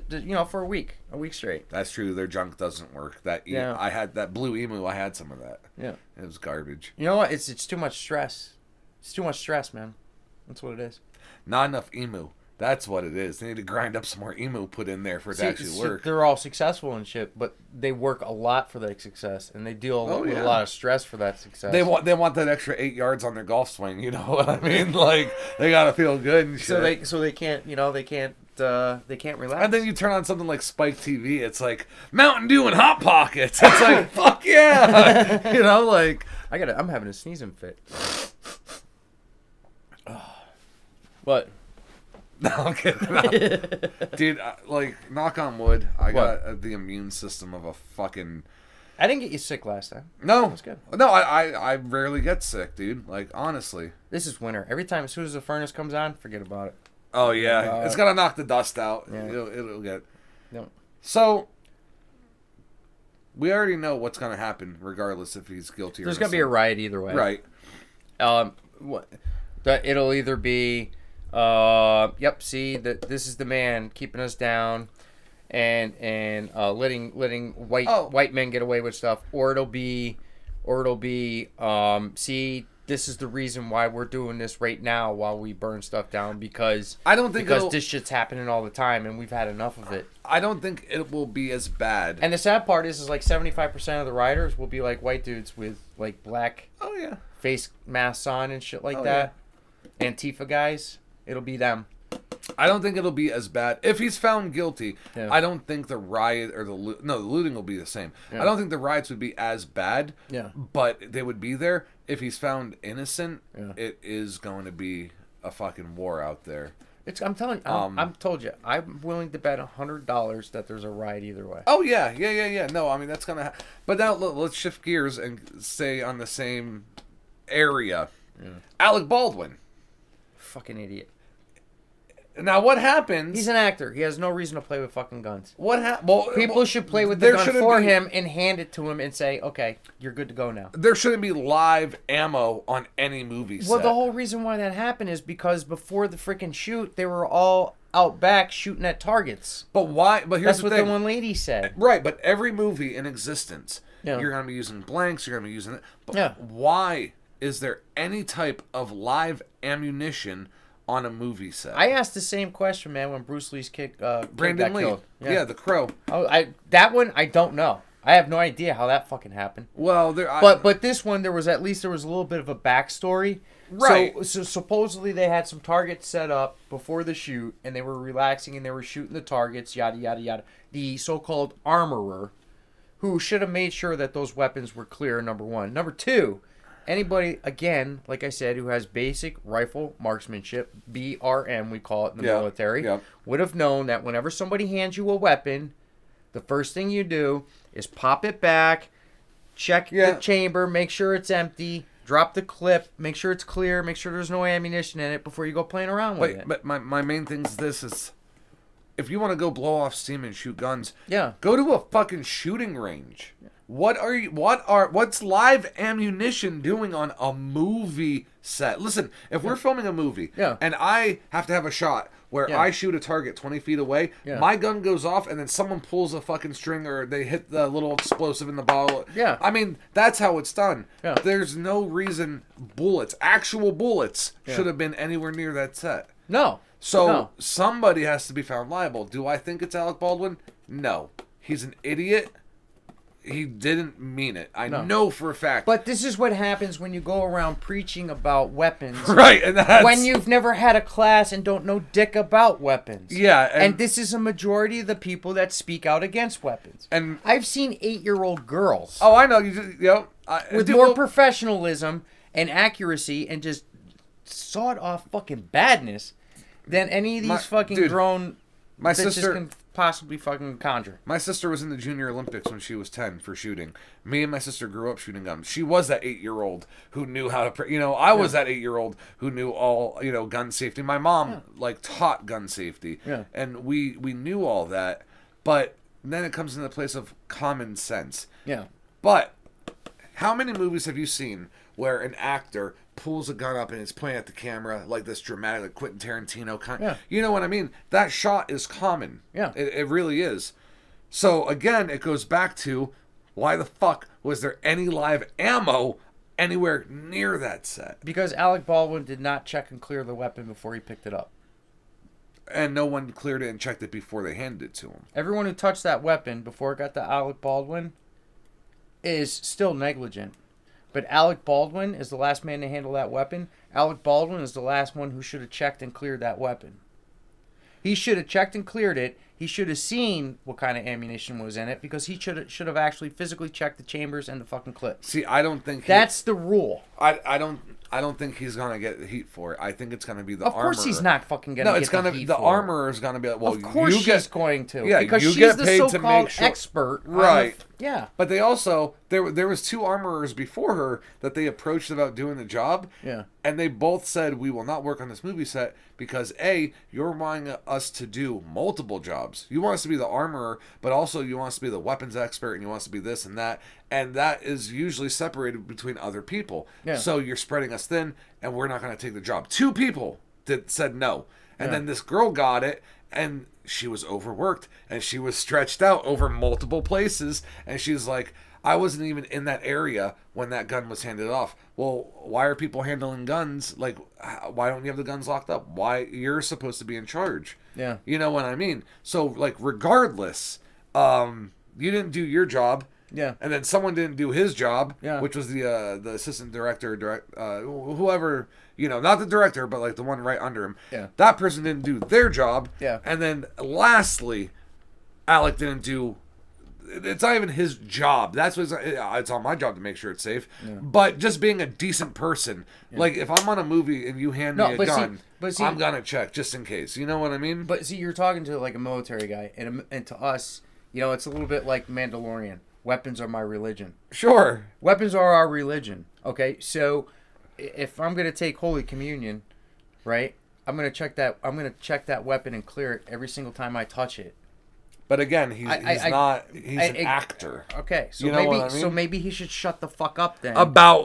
for a week straight.
that's true. Their junk doesn't work. I had that blue emu. I had some of that.
Yeah,
it was garbage.
You know what? It's too much stress. It's too much stress, man. That's what it is.
Not enough emu. That's what it is. They need to grind up some more emu put in there for it to actually work.
They're all successful and shit, but they work a lot for that success, and they deal with a lot of stress for that success.
They want that extra 8 yards on their golf swing. You know what I mean? Like they gotta feel good and shit.
So they can't relax.
And then you turn on something like Spike TV. It's like Mountain Dew and Hot Pockets. It's like fuck yeah. You know, like
I'm having a sneezing fit. What?
No, I'm kidding. No. Dude, like, knock on wood, I got the immune system of a fucking...
I didn't get you sick last time.
No.
That's good.
No, I rarely get sick, dude. Like, honestly.
This is winter. Every time, as soon as the furnace comes on, forget about it.
Oh, yeah. It's got to knock the dust out.
Yeah.
It'll get...
No.
So, we already know what's going to happen, regardless if he's guilty or
There's going to be a riot either way.
Right.
It'll either be... see that this is the man keeping us down, and letting white men get away with stuff, or it'll be, see, this is the reason why we're doing this right now while we burn stuff down because this shit's happening all the time and we've had enough of it.
I don't think it will be as bad.
And the sad part is like 75% of the rioters will be like white dudes with like black face masks on and shit like that. Yeah. Antifa guys. It'll be them.
I don't think it'll be as bad. If he's found guilty,
Yeah.
I don't think the riot or the looting will be the same.
Yeah.
I don't think the riots would be as bad,
Yeah.
but they would be there. If he's found innocent,
Yeah.
it is going to be a fucking war out there.
I'm telling you, I'm told you, I'm willing to bet $100 that there's a riot either way.
Oh, yeah. No, I mean, that's going to But now, let's shift gears and stay on the same area.
Yeah.
Alec Baldwin.
Fucking idiot.
Now, what happens...
He's an actor. He has no reason to play with fucking guns.
Well,
people should play with the gun for him and hand it to him and say, okay, you're good to go now.
There shouldn't be live ammo on any movie set.
Well, the whole reason why that happened is because before the freaking shoot, they were all out back shooting at targets.
But why? But here's
That's
the
what
thing.
the one lady said.
Right, but every movie in existence,
Yeah.
you're going to be using blanks, you're going to be using it. But
Yeah.
why is there any type of live ammunition on a movie set?
I asked the same question, man, when Bruce Lee's kid
Brandon
got
Lee.
killed.
Yeah, the Crow.
That one, I don't know. I have no idea how that fucking happened.
Well,
But this one, there was a little bit of a backstory.
Right.
So supposedly they had some targets set up before the shoot, and they were relaxing and they were shooting the targets, yada yada yada. The so-called armorer, who should have made sure that those weapons were clear. Number one. Number two, anybody, again, like I said, who has basic rifle marksmanship, BRM, we call it in the military, would have known that whenever somebody hands you a weapon, the first thing you do is pop it back, check the chamber, make sure it's empty, drop the clip, make sure it's clear, make sure there's no ammunition in it before you go playing around with it.
But my main thing is this is, if you want to go blow off steam and shoot guns,
Yeah.
go to a fucking shooting range. What's live ammunition doing on a movie set? Listen, if we're filming a movie and I have to have a shot where I shoot a target 20 feet away, my gun goes off and then someone pulls a fucking string or they hit the little explosive in the bottle.
Yeah.
I mean, that's how it's done.
Yeah.
There's no reason actual bullets should have been anywhere near that set.
No.
So somebody has to be found liable. Do I think it's Alec Baldwin? No. He's an idiot. He didn't mean it. I know for a fact.
But this is what happens when you go around preaching about weapons.
Right, and that's...
when you've never had a class and don't know dick about weapons.
Yeah,
and this is a majority of the people that speak out against weapons.
And
I've seen 8-year-old girls.
Oh, I know.
With more professionalism and accuracy and just sawed off fucking badness than any of these grown
my
bitches
sister
can possibly fucking conjure.
My sister was in the Junior Olympics when she was 10 for shooting. Me and my sister grew up shooting guns. She was that 8-year-old who knew how to, I was that 8-year-old who knew all, gun safety. My mom, taught gun safety.
Yeah.
And we knew all that. But then it comes into the place of common sense.
Yeah.
But how many movies have you seen where an actor pulls a gun up and is pointing at the camera like this dramatic, like Quentin Tarantino kind?
Yeah.
You know what I mean? That shot is common.
Yeah.
It really is. So again, it goes back to, why the fuck was there any live ammo anywhere near that set?
Because Alec Baldwin did not check and clear the weapon before he picked it up.
And no one cleared it and checked it before they handed it to him.
Everyone who touched that weapon before it got to Alec Baldwin is still negligent. But Alec Baldwin is the last man to handle that weapon. Alec Baldwin is the last one who should have checked and cleared that weapon. He should have checked and cleared it. He should have seen what kind of ammunition was in it, because he should have actually physically checked the chambers and the fucking clips.
See, I don't think
that's the rule.
I don't think he's gonna get heat for it. I think it's gonna be the armorer.
Of course he's not fucking gonna get the heat
the
for
armorer is gonna be like, well,
of course she's going to.
Yeah,
because
you
she's
get
the
paid to
so-called
make sure,
expert.
Right.
Yeah.
But they also there was 2 armorers before her that they approached about doing the job.
Yeah.
And they both said, we will not work on this movie set because A, you're wanting us to do multiple jobs. You want us to be the armorer, but also you want us to be the weapons expert, and you want us to be this and that. And that is usually separated between other people.
Yeah.
So you're spreading us thin, and we're not going to take the job. 2 people said no. And then this girl got it, and she was overworked, and she was stretched out over multiple places. And she's like, I wasn't even in that area when that gun was handed off. Well, why are people handling guns? Like, why don't you have the guns locked up? Why? You're supposed to be in charge.
Yeah.
You know what I mean? So, like, regardless, you didn't do your job.
Yeah.
And then someone didn't do his job,
yeah.
which was the assistant director, whoever, not the director, but like the one right under him.
Yeah.
That person didn't do their job.
Yeah.
And then lastly, Alec didn't do. It's not even his job. That's what it's on my job to make sure it's safe. Yeah. But just being a decent person, like if I'm on a movie and you hand me a gun, I'm gonna check just in case. You know what I mean?
But see, you're talking to like a military guy, and to us, it's a little bit like Mandalorian. Weapons are my religion.
Sure.
Weapons are our religion. Okay, so if I'm gonna take Holy Communion, right? I'm gonna check that weapon and clear it every single time I touch it.
But again, he's an actor.
Okay, so maybe he should shut the fuck up then.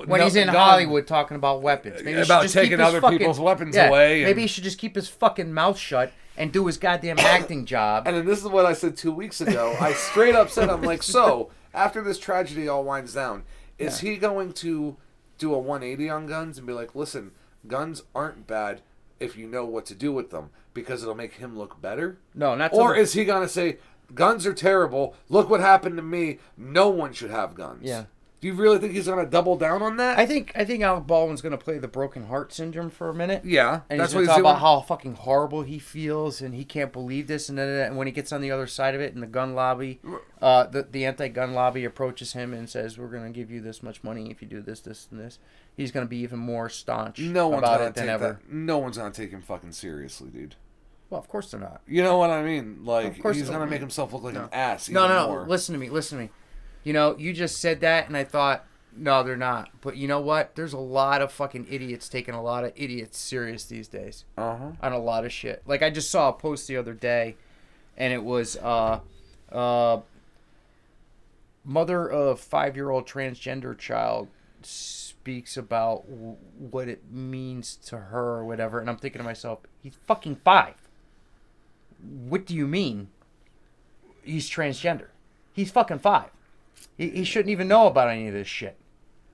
When he's in Hollywood talking about weapons. Maybe
about taking other people's weapons away.
Maybe he should just keep his fucking mouth shut and do his goddamn acting job.
And then this is what I said 2 weeks ago. I straight up said, I'm like, so, after this tragedy all winds down, is he going to do a 180 on guns and be like, listen, guns aren't bad if you know what to do with them because it'll make him look better?
No, not
Or is he going to say, guns are terrible, look what happened to me, no one should have guns?
Yeah.
Do you really think he's going to double down on that?
I think Alec Baldwin's going to play the broken heart syndrome for a minute.
Yeah.
And
that's
he's going
what
to
he's
talk
doing.
about how fucking horrible he feels and he can't believe this and when he gets on the other side of it and the gun lobby, the anti-gun lobby approaches him and says, we're going to give you this much money if you do this, this, and this. He's going to be even more staunch about it than ever.
No one's going to take him fucking seriously, dude.
Well, of course they're not.
You know what I mean? Like,
Of course
he's
they're
going to
not.
make himself look like an ass even
No.
more.
Listen to me. You know, you just said that and I thought, no, they're not. But you know what? There's a lot of fucking idiots taking a lot of idiots serious these days.
Uh-huh.
On a lot of shit. Like, I just saw a post the other day, and it was, mother of 5-year-old transgender child speaks about what it means to her or whatever, and I'm thinking to myself, he's fucking 5. What do you mean he's transgender? He's fucking 5. He shouldn't even know about any of this shit.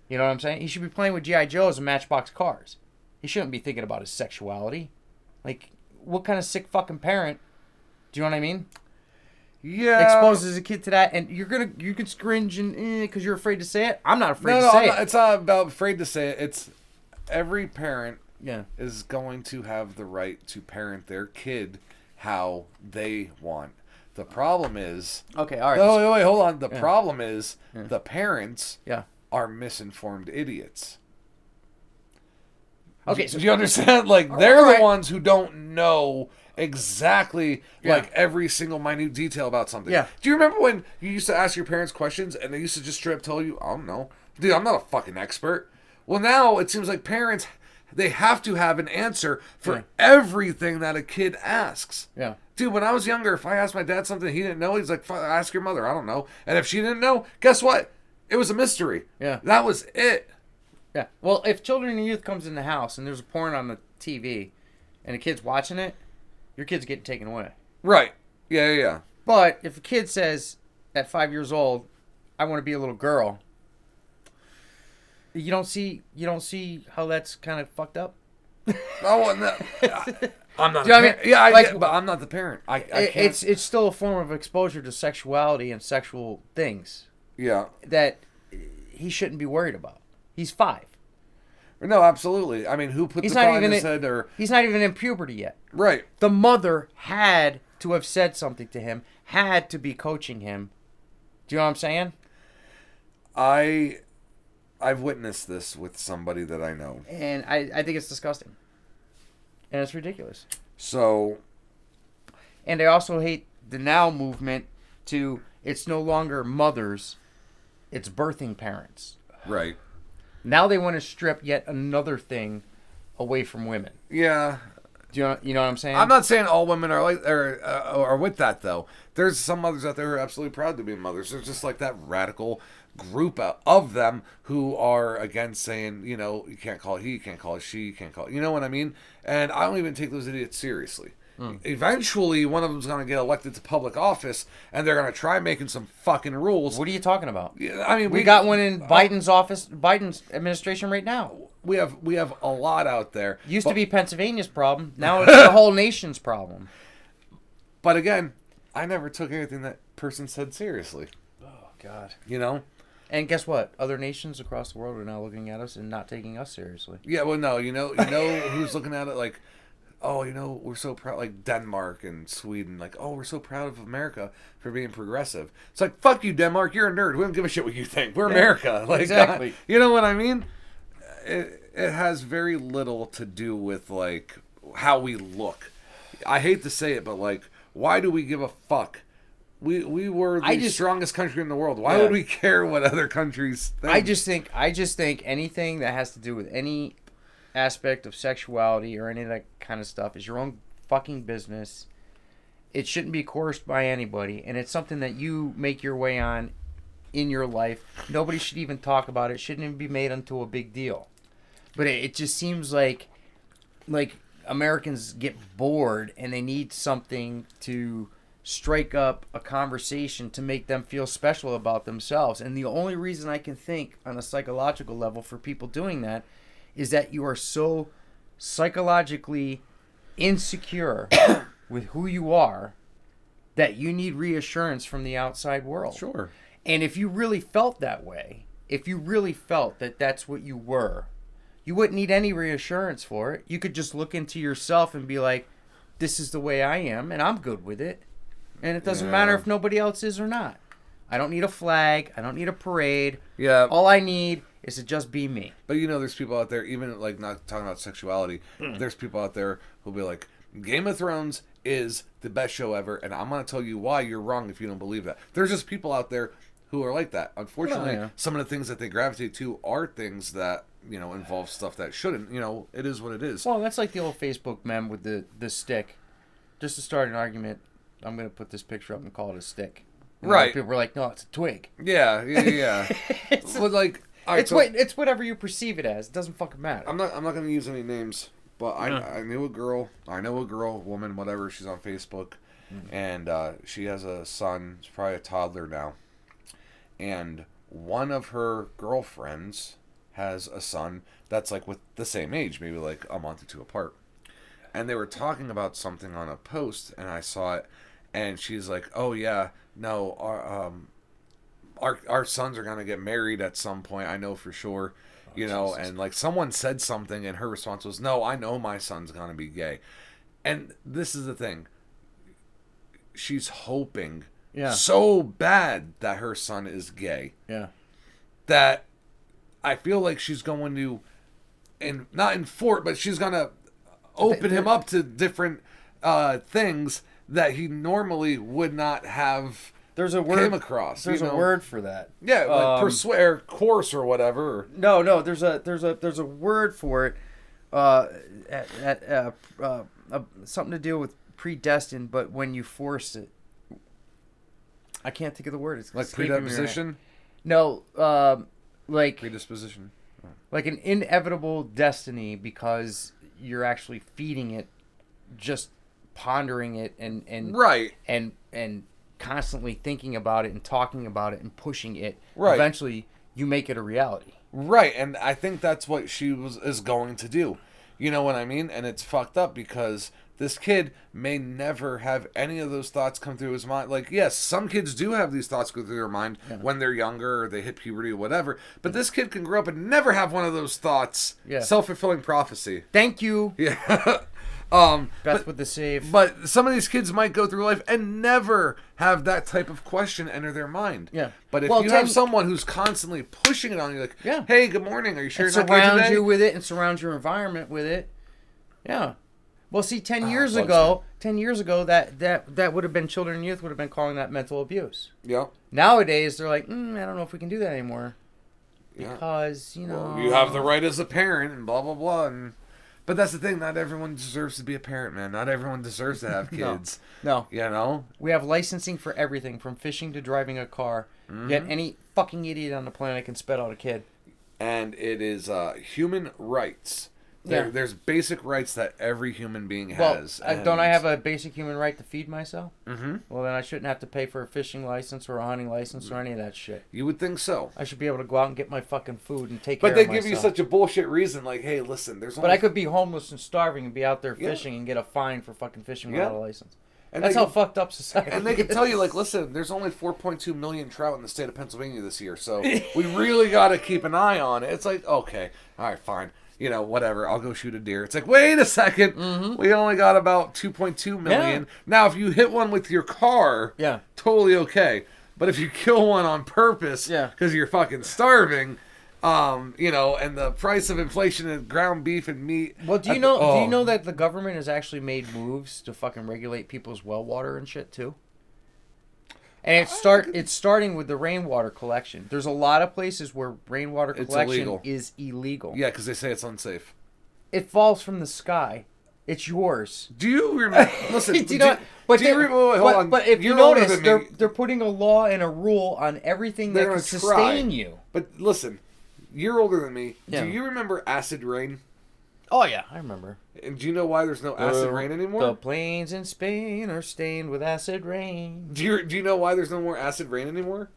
You know what I'm saying? He should be playing with G.I. Joes and Matchbox cars. He shouldn't be thinking about his sexuality. Like, what kind of sick fucking parent, do you know what I mean?
Yeah.
Exposes a kid to that, and you can cringe and because you're afraid to say it. I'm not afraid to say it.
It's not about afraid to say it. It's every parent
Yeah.
is going to have the right to parent their kid how they want. The problem is...
Okay, all right.
Oh, wait, hold on. The problem is the parents
Yeah.
are misinformed idiots.
Okay, so
Do you understand? Like, they're
right.
the ones who don't know exactly, like, every single minute detail about something.
Yeah.
Do you remember when you used to ask your parents questions and they used to just straight up tell you, I don't know. Dude, I'm not a fucking expert. Well, now it seems like parents, they have to have an answer for everything that a kid asks.
Yeah.
Dude, when I was younger, if I asked my dad something he didn't know, he's like, ask your mother. I don't know. And if she didn't know, guess what? It was a mystery.
Yeah.
That was it.
Yeah. Well, if Children and Youth comes in the house and there's a porn on the TV and a kid's watching it, your kid's getting taken away.
Right. Yeah.
But if a kid says at 5 years old, I want to be a little girl, you don't see how that's kind of fucked up?
Oh, no. I'm not.
Do you know what I mean?
Yeah, I
Like,
get, but I'm not the parent. I can't.
It's still a form of exposure to sexuality and sexual things
Yeah.
that he shouldn't be worried about. He's 5.
No, absolutely. I mean, who put
He's
the
not
thought in
even
his head or...
He's not even in puberty yet.
Right.
The mother had to have said something to him, had to be coaching him. Do you know what I'm saying?
I've witnessed this with somebody that I know.
And I think it's disgusting. And it's ridiculous.
So...
And I also hate the now movement to it's no longer mothers, it's birthing parents.
Right.
Now they want to strip yet another thing away from women.
Yeah.
Do you know what I'm saying?
I'm not saying all women are like are with that though. There's some mothers out there who are absolutely proud to be mothers. There's just like that radical group of them who are against saying, you know, you can't call it he, you can't call it she, you can't call it, you know what I mean? And I don't even take those idiots seriously. Eventually, one of them's going to get elected to public office, and they're going to try making some fucking rules.
What are you talking about?
I mean,
we got one in Biden's office, Biden's administration right now.
We have a lot out there.
Used to be Pennsylvania's problem. Now it's the whole nation's problem.
But again, I never took anything that person said seriously.
Oh, God.
You know?
And guess what? Other nations across the world are now looking at us and not taking us seriously.
Yeah, well, no. You know who's looking at it like, oh, you know, we're so proud, like Denmark and Sweden, like, oh, we're so proud of America for being progressive. It's like, fuck you, Denmark, you're a nerd. We don't give a shit what you think. We're America. Like,
exactly.
You know what I mean? It has very little to do with, like, how we look. I hate to say it, but, like, why do we give a fuck? We were the strongest country in the world. Why would we care what other countries think?
I just think anything that has to do with any aspect of sexuality or any of that kind of stuff is your own fucking business. It shouldn't be coerced by anybody, and it's something that you make your way on in your life. Nobody should even talk about it. It shouldn't even be made into a big deal. But it just seems like
Americans get bored and they need something to strike up a conversation to make them feel special about themselves. And the only reason I can think on a psychological level for people doing that is that you are so psychologically insecure with who you are that you need reassurance from the outside world.
Sure.
And if you really felt that way, if you really felt that that's what you were, you wouldn't need any reassurance for it. You could just look into yourself and be like, this is the way I am, and I'm good with it. And it doesn't matter if nobody else is or not. I don't need a flag. I don't need a parade.
Yeah.
All I need is to just be me.
But there's people out there, even like not talking about sexuality, there's people out there who'll be like, Game of Thrones is the best show ever, and I'm going to tell you why you're wrong if you don't believe that. There's just people out there who are like that. Unfortunately, some of the things that they gravitate to are things that, involve stuff that shouldn't. It is what it is.
Well, that's like the old Facebook meme with the stick. Just to start an argument, I'm going to put this picture up and call it a stick. And
right.
People were like, no, it's a twig.
Yeah. But like...
It's whatever you perceive it as. It doesn't fucking matter.
I'm not going to use any names, but I know a girl, woman, whatever. She's on Facebook, and she has a son. He's probably a toddler now, and one of her girlfriends has a son that's like with the same age, maybe like a month or two apart, and they were talking about something on a post, and I saw it, and she's like, "Oh yeah, no, our sons are gonna get married at some point. I know for sure." And like someone said something and her response was, no, I know my son's gonna be gay. And this is the thing. She's hoping so bad that her son is gay.
Yeah.
That I feel like she's going to, but she's gonna open him up to different things that he normally would not have.
There's a word
came across.
There's a word for that.
Yeah, like persuade, course or whatever.
No. There's a word for it. Something to do with predestined, but when you force it, I can't think of the word. It's
like predisposition.
No, like
predisposition. Oh.
Like an inevitable destiny because you're actually feeding it, just pondering it and
right
and constantly thinking about it and talking about it and pushing it.
Right.
Eventually, you make it a reality.
Right, and I think that's what she is going to do. You know what I mean? And it's fucked up because this kid may never have any of those thoughts come through his mind. Like, yes, some kids do have these thoughts go through their mind when they're younger or they hit puberty or whatever. But this kid can grow up and never have one of those thoughts.
Yeah.
Self-fulfilling prophecy.
Thank you.
Yeah.
Beth with the save.
But some of these kids might go through life and never have that type of question enter their mind.
Yeah.
But if you have someone who's constantly pushing it on you, like, hey, good morning, are you sure you're not gay today?
Surround you with it and surround your environment with it. Yeah. Well, see, 10 years ago, that would have been children and youth would have been calling that mental abuse.
Yeah.
Nowadays, they're like, I don't know if we can do that anymore. Because,
Well, you have the right as a parent and blah, blah, blah. But that's the thing. Not everyone deserves to be a parent, man. Not everyone deserves to have kids.
No.
You know?
We have licensing for everything, from fishing to driving a car. Yet any fucking idiot on the planet can spit out a kid.
And it is human rights. There's basic rights that every human being has.
Well, don't I have a basic human right to feed myself?
Mm-hmm.
Well, then I shouldn't have to pay for a fishing license or a hunting license or any of that shit.
You would think so.
I should be able to go out and get my fucking food and take care of
myself.
myself.
But they give you such a bullshit reason, like, hey, listen, there's only...
But I could be homeless and starving and be out there fishing and get a fine for fucking fishing without a license. And that's how fucked up society is.
And they can tell you, like, listen, there's only 4.2 million trout in the state of Pennsylvania this year, so we really got to keep an eye on it. It's like, okay, all right, fine. Whatever, I'll go shoot a deer. It's like, wait a second, we only got about 2.2 million. Yeah. Now, if you hit one with your car, totally okay. But if you kill one on purpose because you're fucking starving, and the price of inflation in ground beef and meat.
Well, do you know that the government has actually made moves to fucking regulate people's well water and shit too? And it's starting with the rainwater collection. There's a lot of places where rainwater collection is illegal.
Yeah, because they say it's unsafe.
It falls from the sky. It's yours.
Do you remember? Listen,
but if you notice, they're putting a law and a rule on everything that can sustain you.
But listen, you're older than me. Yeah. Do you remember acid rain?
Oh yeah, I remember.
And do you know why there's no acid rain anymore?
The plains in Spain are stained with acid rain.
Do you know why there's no more acid rain anymore?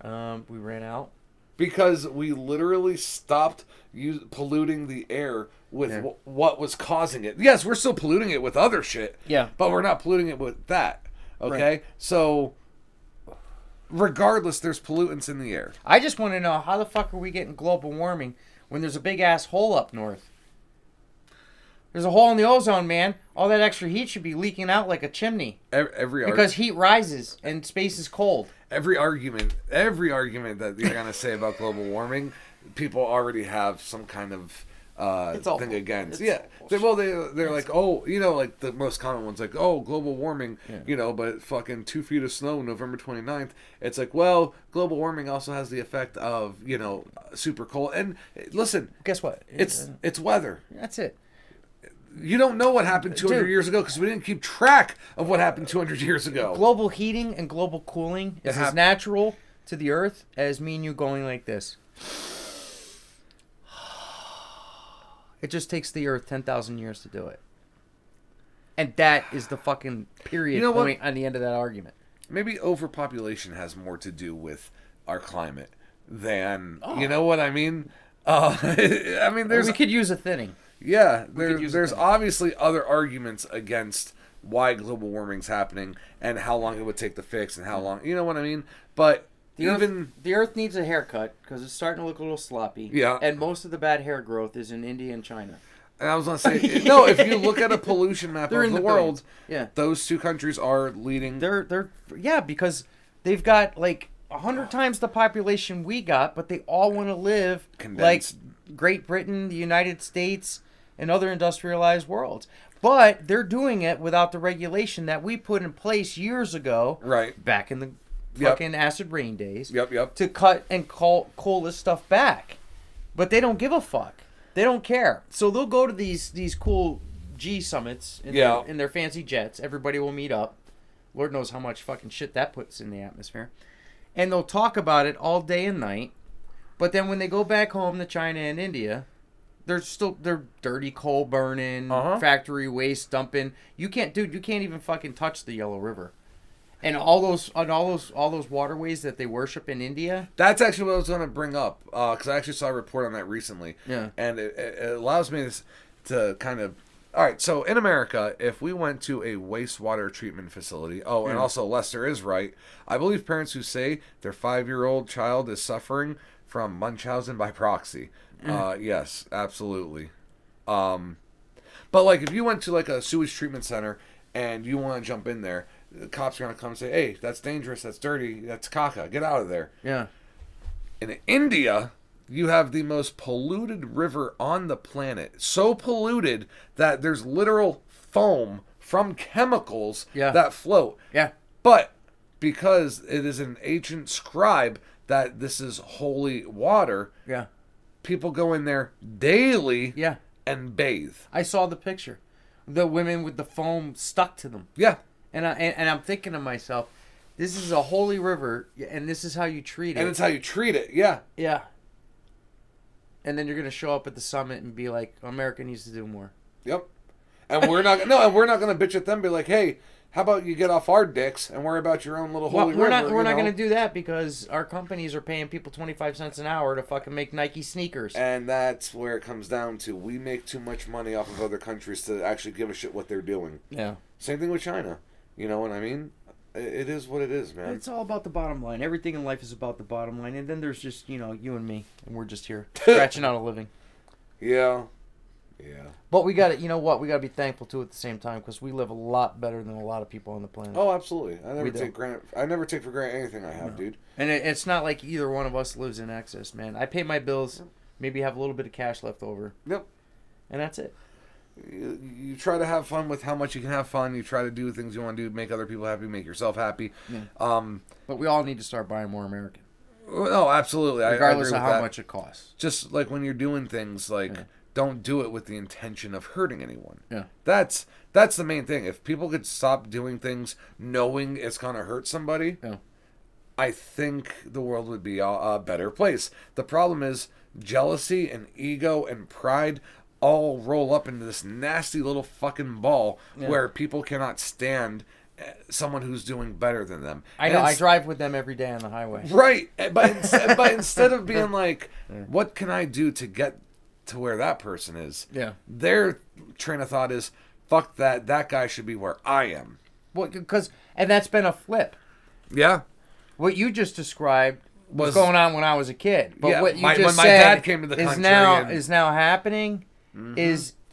We ran out.
Because we literally stopped polluting the air with what was causing it. Yes, we're still polluting it with other shit.
Yeah.
But we're not polluting it with that. Okay?
Right.
So, regardless, there's pollutants in the air.
I just want to know, how the fuck are we getting global warming when there's a big ass hole up north? There's a hole in the ozone, man. All that extra heat should be leaking out like a chimney. Because heat rises and space is cold.
Every argument that you're gonna say about global warming, people already have some kind of thing against. Yeah, they're like, oh, like the most common ones, like, oh, global warming, but fucking 2 feet of snow November 29th. It's like, well, global warming also has the effect of super cold. And listen,
guess what?
It's weather.
That's it.
You don't know what happened 200 years ago because we didn't keep track of what happened 200 years ago.
Global heating and global cooling is as natural to the Earth as me and you going like this. It just takes the Earth 10,000 years to do it. And that is the fucking period point on the end of that argument.
Maybe overpopulation has more to do with our climate than, you know what I mean? I mean,
we could use a thinning.
Yeah, there's obviously other arguments against why global warming's happening and how long it would take to fix and how long, you know what I mean? But
the Earth needs a haircut because it's starting to look a little sloppy.
Yeah.
And most of the bad hair growth is in India and China.
And I was going to say, no, if you look at a pollution map of the world, those two countries are leading.
Yeah, because they've got like 100 times the population we got, but they all want to live
condensed.
Like Great Britain, the United States, and other industrialized worlds. But they're doing it without the regulation that we put in place years ago.
Right.
Back in the fucking acid rain days.
Yep.
To cut and coal this stuff back. But they don't give a fuck. They don't care. So they'll go to these cool G summits in their fancy jets. Everybody will meet up. Lord knows how much fucking shit that puts in the atmosphere. And they'll talk about it all day and night. But then when they go back home to China and India, they're dirty coal burning, factory waste dumping. You can't even fucking touch the Yellow River. And all those waterways that they worship in India.
That's actually what I was going to bring up, because I actually saw a report on that recently.
Yeah.
And it allows me to kind of... All right, so in America, if we went to a wastewater treatment facility... Oh, and also Lester is right. I believe parents who say their 5-year-old child is suffering from Munchausen by proxy. Yes, absolutely. But like if you went to like a sewage treatment center and you want to jump in there, the cops are going to come and say, hey, that's dangerous, that's dirty, that's caca, get out of there.
Yeah.
In India, you have the most polluted river on the planet. So polluted that there's literal foam from chemicals that float.
Yeah.
But because it is an ancient scribe that this is holy water, people go in there daily and bathe.
I saw the picture. The women with the foam stuck to them.
Yeah.
And I'm thinking to myself, this is a holy river, and this is how you treat it.
And it's how you treat it, yeah.
Yeah. And then you're going to show up at the summit and be like, America needs to do more.
Yep. And we're not going to bitch at them and be like, hey, how about you get off our dicks and worry about your own little holy river?
We're not going to do that because our companies are paying people 25 cents an hour to fucking make Nike sneakers.
And that's where it comes down to. We make too much money off of other countries to actually give a shit what they're doing.
Yeah.
Same thing with China. You know what I mean? It is what it is, man.
It's all about the bottom line. Everything in life is about the bottom line. And then there's just, you and me. And we're just here scratching out a living.
Yeah.
But we got to, we got to be thankful too at the same time because we live a lot better than a lot of people on the planet.
Oh, absolutely. I never take for granted anything I have, dude.
And it's not like either one of us lives in excess, man. I pay my bills, maybe have a little bit of cash left over.
Yep.
And that's it.
You try to have fun with how much you can have fun. You try to do things you want to do, make other people happy, make yourself happy.
Yeah. But we all need to start buying more American.
Oh, absolutely.
Regardless
I
of how much it costs.
Just like when you're doing things like... Yeah. Don't do it with the intention of hurting anyone.
Yeah.
That's the main thing. If people could stop doing things knowing it's going to hurt somebody, I think the world would be a better place. The problem is jealousy and ego and pride all roll up into this nasty little fucking ball where people cannot stand someone who's doing better than them.
I know. I drive with them every day on the highway.
Right. But instead of being like, what can I do to get to where that person is?
Yeah.
Their train of thought is, fuck that. That guy should be where I am.
Well, and that's been a flip.
Yeah.
What you just described was going on when I was a kid. But what you just
when my
said
dad came to the country
is now happening.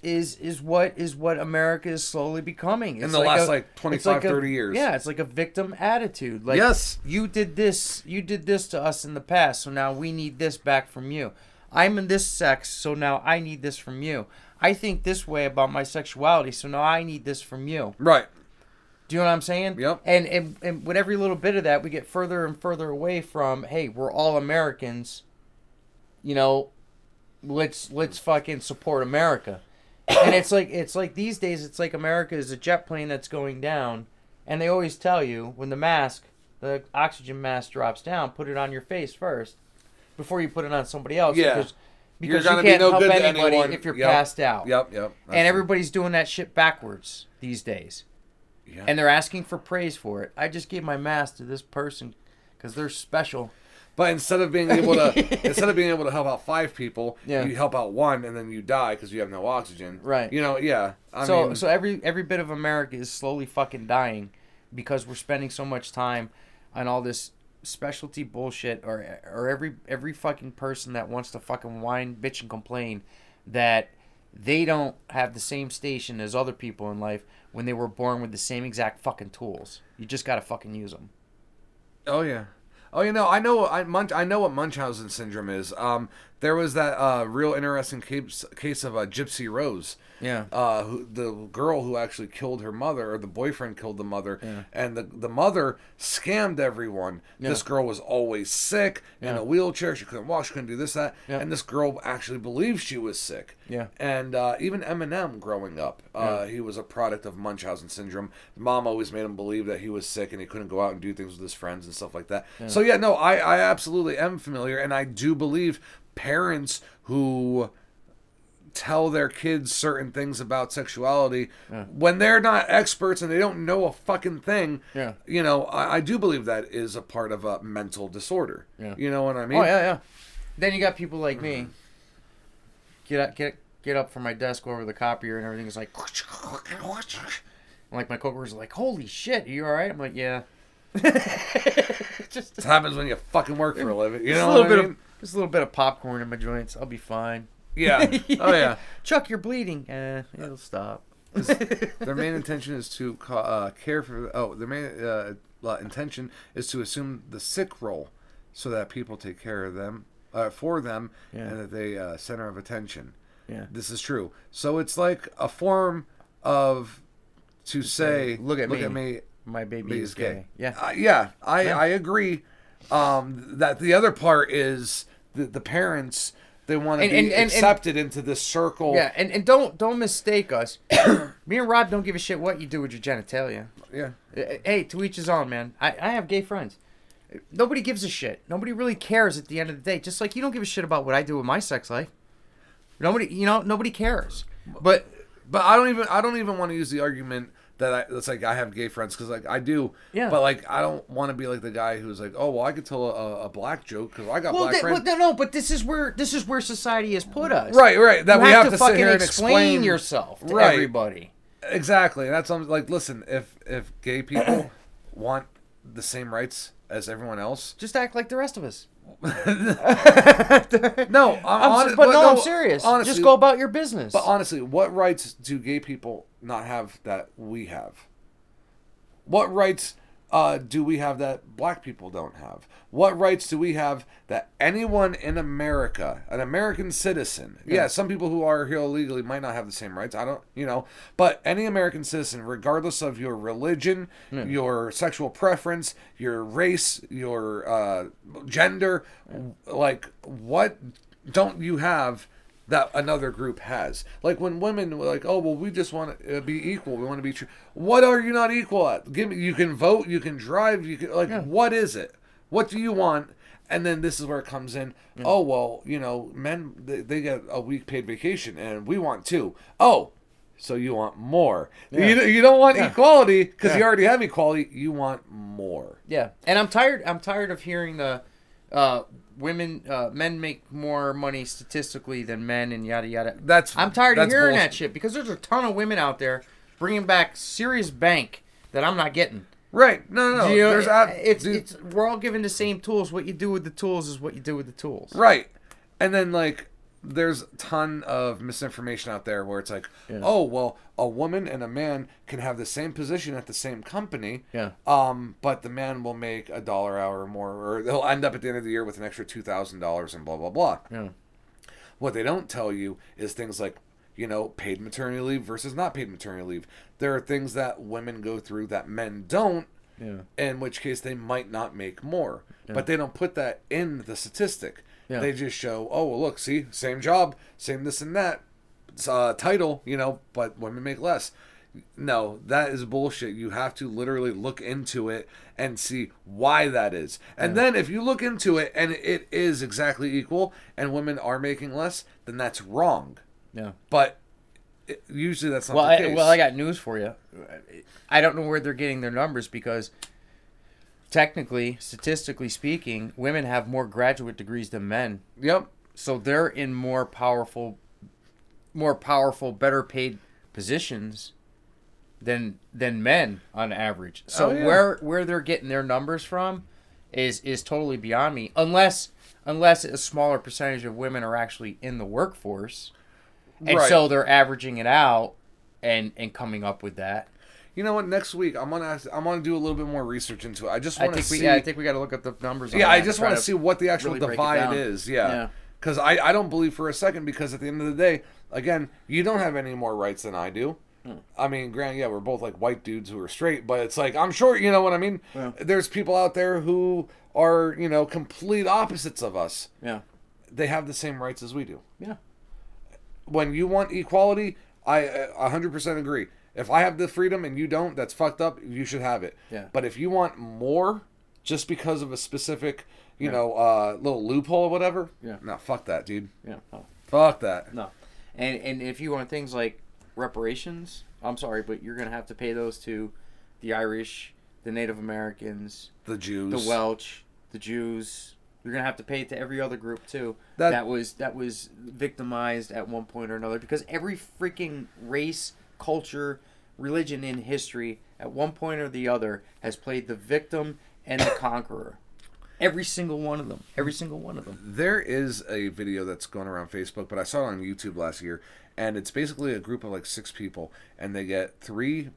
Is what America is slowly becoming. It's
in the last 25, 30 years.
Yeah, it's like a victim attitude. Like,
yes.
You did this to us in the past, so now we need this back from you. I'm in this sex, so now I need this from you. I think this way about my sexuality, so now I need this from you.
Right.
Do you know what I'm saying?
Yep.
And with every little bit of that, we get further and further away from, hey, we're all Americans. You know, let's fucking support America. And it's like these days, it's like America is a jet plane that's going down, and they always tell you when the oxygen mask drops down, put it on your face first before you put it on somebody else.
Yeah.
Because
You're
you
be
can't
no
help
good to
anybody
anyone.
if you're passed out.
Yep.
And everybody's doing that shit backwards these days.
Yeah.
And they're asking for praise for it. I just gave my mask to this person because they're special.
But instead of being able to help out 5 people, you help out 1 and then you die because you have no oxygen.
Right.
You know, yeah.
So every bit of America is slowly fucking dying because we're spending so much time on all this specialty bullshit, or every fucking person that wants to fucking whine, bitch, and complain that they don't have the same station as other people in life when they were born with the same exact fucking tools. You just gotta fucking use them.
Oh yeah. Oh, you know, I know what Munchausen syndrome is. There was that real interesting case of Gypsy Rose.
Yeah.
The girl who actually killed her mother, or the boyfriend killed the mother, and the mother scammed everyone. Yeah. This girl was always sick, in a wheelchair. She couldn't walk, she couldn't do this, that. Yeah. And this girl actually believed she was sick.
Yeah.
And even Eminem growing up, he was a product of Munchausen syndrome. Mom always made him believe that he was sick and he couldn't go out and do things with his friends and stuff like that. Yeah. So yeah, no, I absolutely am familiar, and I do believe parents who tell their kids certain things about sexuality when they're not experts and they don't know a fucking thing. Yeah. You know, I do believe that is a part of a mental disorder. Yeah. You know what I mean?
Oh yeah. Then you got people like me. Get up from my desk, go over to the copier, and everything is like. Like my coworkers are like, "Holy shit, are you all right?" I'm like, "Yeah."
Just happens when you fucking work for a living. You know
what I
mean?
Just a little bit of popcorn in my joints. I'll be fine.
Yeah. Oh yeah.
Chuck, you're bleeding. It'll stop.
Their main intention is to care for. Their main intention is to assume the sick role, so that people take care of them, for them, and that they center of attention. Yeah. This is true. So it's like a form of to say, look at me.
My baby is gay. Yeah.
I agree. That the other part is the parents, they want to be accepted into this circle.
Yeah, and don't mistake us. Me and Rob don't give a shit what you do with your genitalia.
Yeah.
Hey, to each his own, man. I have gay friends. Nobody gives a shit. Nobody really cares at the end of the day. Just like you don't give a shit about what I do with my sex life. Nobody cares. But
I don't even want to use the argument that it's like I have gay friends, because like I do, but like I don't want to be like the guy who's like, oh well, I could tell a black joke because I got black friends.
No, but this is where society has put us.
Right. That we have to
fucking
sit here and
explain yourself to everybody.
Exactly. And that's like, listen, if gay people want the same rights as everyone else,
just act like the rest of us.
No,
I'm serious. Honestly, just go about your business.
But honestly, what rights do gay people not have that we have? What rights do we have that black people don't have? What rights do we have that anyone in America, an American citizen, some people who are here illegally might not have the same rights. I don't, but any American citizen, regardless of your religion, your sexual preference, your race, your gender, like, what don't you have that another group has? Like when women were like, oh well, we just want to be equal, we want to be true. What are you not equal at? You can vote, you can drive, you can what is it? What do you want And then this is where it comes in. Oh, well, you know, men, they get a week paid vacation, and we want 2. Oh, so you want more.
Yeah.
You don't want equality because
Yeah.
you already have equality. You want more.
Yeah, and I'm tired of hearing the men make more money statistically than men and yada yada. I'm tired of hearing that shit because there's a ton of women out there bringing back serious bank that I'm not getting.
Right. No.
You know,
There's
we're all given the same tools. What you do with the tools is what you do with the tools.
Right. And then, like, there's a ton of misinformation out there where it's like, oh, well, a woman and a man can have the same position at the same company, but the man will make $1 an hour more, or they'll end up at the end of the year with an extra $2,000 and blah, blah, blah.
Yeah.
What they don't tell you is things like, you know, paid maternity leave versus not paid maternity leave. There are things that women go through that men don't, in which case they might not make more. But they don't put that in the statistic. Yeah. They just show, oh, well, look, see, same job, same this and that, title, you know, but women make less. No, that is bullshit. You have to literally look into it and see why that is. And then if you look into it and it is exactly equal and women are making less, then that's wrong. Yeah. But usually that's not the case.
I got news for you. I don't know where they're getting their numbers because technically, statistically speaking, women have more graduate degrees than men.
Yep.
So they're in more powerful, better paid positions than men on average. So where they're getting their numbers from is totally beyond me. Unless a smaller percentage of women are actually in the workforce. And so they're averaging it out and coming up with that.
You know what? Next week I'm gonna do a little bit more research into it. I just want to see.
I think we got to look at the numbers.
I just want to see what the actual really divide is. Yeah. Because I don't believe for a second, because at the end of the day, again, you don't have any more rights than I do. I mean, granted, we're both like white dudes who are straight, but it's like, I'm sure, you know what I mean? Yeah. There's people out there who are, you know, complete opposites of us. Yeah. They have the same rights as we do. Yeah. When you want equality, I 100% agree. If I have the freedom and you don't, that's fucked up. You should have it. Yeah. But if you want more just because of a specific, you know, little loophole or whatever, no, fuck that, dude. Yeah. Oh. Fuck that.
No. And if you want things like reparations, I'm sorry, but you're going to have to pay those to the Irish, the Native Americans,
the Jews,
the Welsh, the Jews. You're going to have to pay it to every other group too that was victimized at one point or another, because every freaking race, culture, religion in history at one point or the other has played the victim and the conqueror. Every single one of them. Every single one of them.
There is a video that's going around Facebook, but I saw it on YouTube last year, and it's basically a group of like 6 people, and they get 3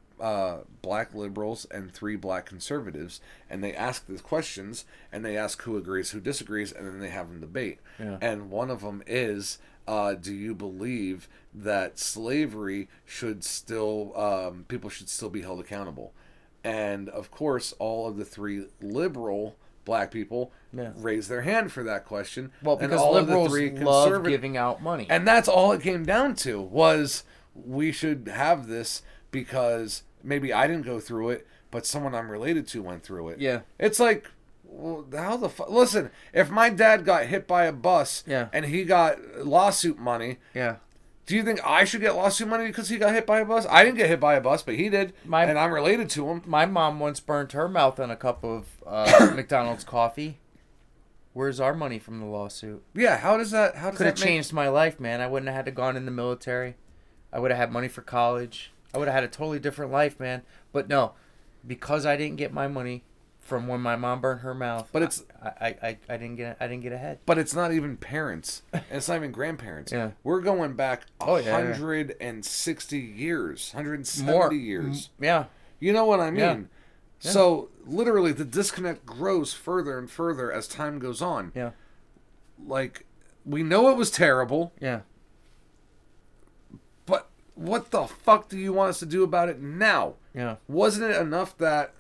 black liberals and 3 black conservatives, and they ask the questions, and they ask who agrees, who disagrees, and then they have them debate. Yeah. And one of them is, do you believe that slavery should still, people should still be held accountable? And of course, all of the 3 liberal black people raise their hand for that question.
Well, because all liberals of the 3 love giving out money.
And that's all it came down to, was we should have this because maybe I didn't go through it, but someone I'm related to went through it. Yeah. It's like, well, how the fuck? Listen, if my dad got hit by a bus and he got lawsuit money, do you think I should get lawsuit money because he got hit by a bus? I didn't get hit by a bus, but he did, and I'm related to him.
My mom once burnt her mouth on a cup of McDonald's coffee. Where's our money from the lawsuit?
Yeah, how does that
could have changed my life, man. I wouldn't have had to gone in the military. I would have had money for college. I would have had a totally different life, man. But no, because I didn't get my money from when my mom burnt her mouth. But it's I didn't get ahead.
But it's not even parents. And it's not even grandparents. Yeah. We're going back 160 years, 170 years.
Yeah.
You know what I mean? Yeah. Yeah. So literally the disconnect grows further and further as time goes on. Yeah. Like, we know it was terrible. Yeah. But what the fuck do you want us to do about it now? Yeah. Wasn't it enough that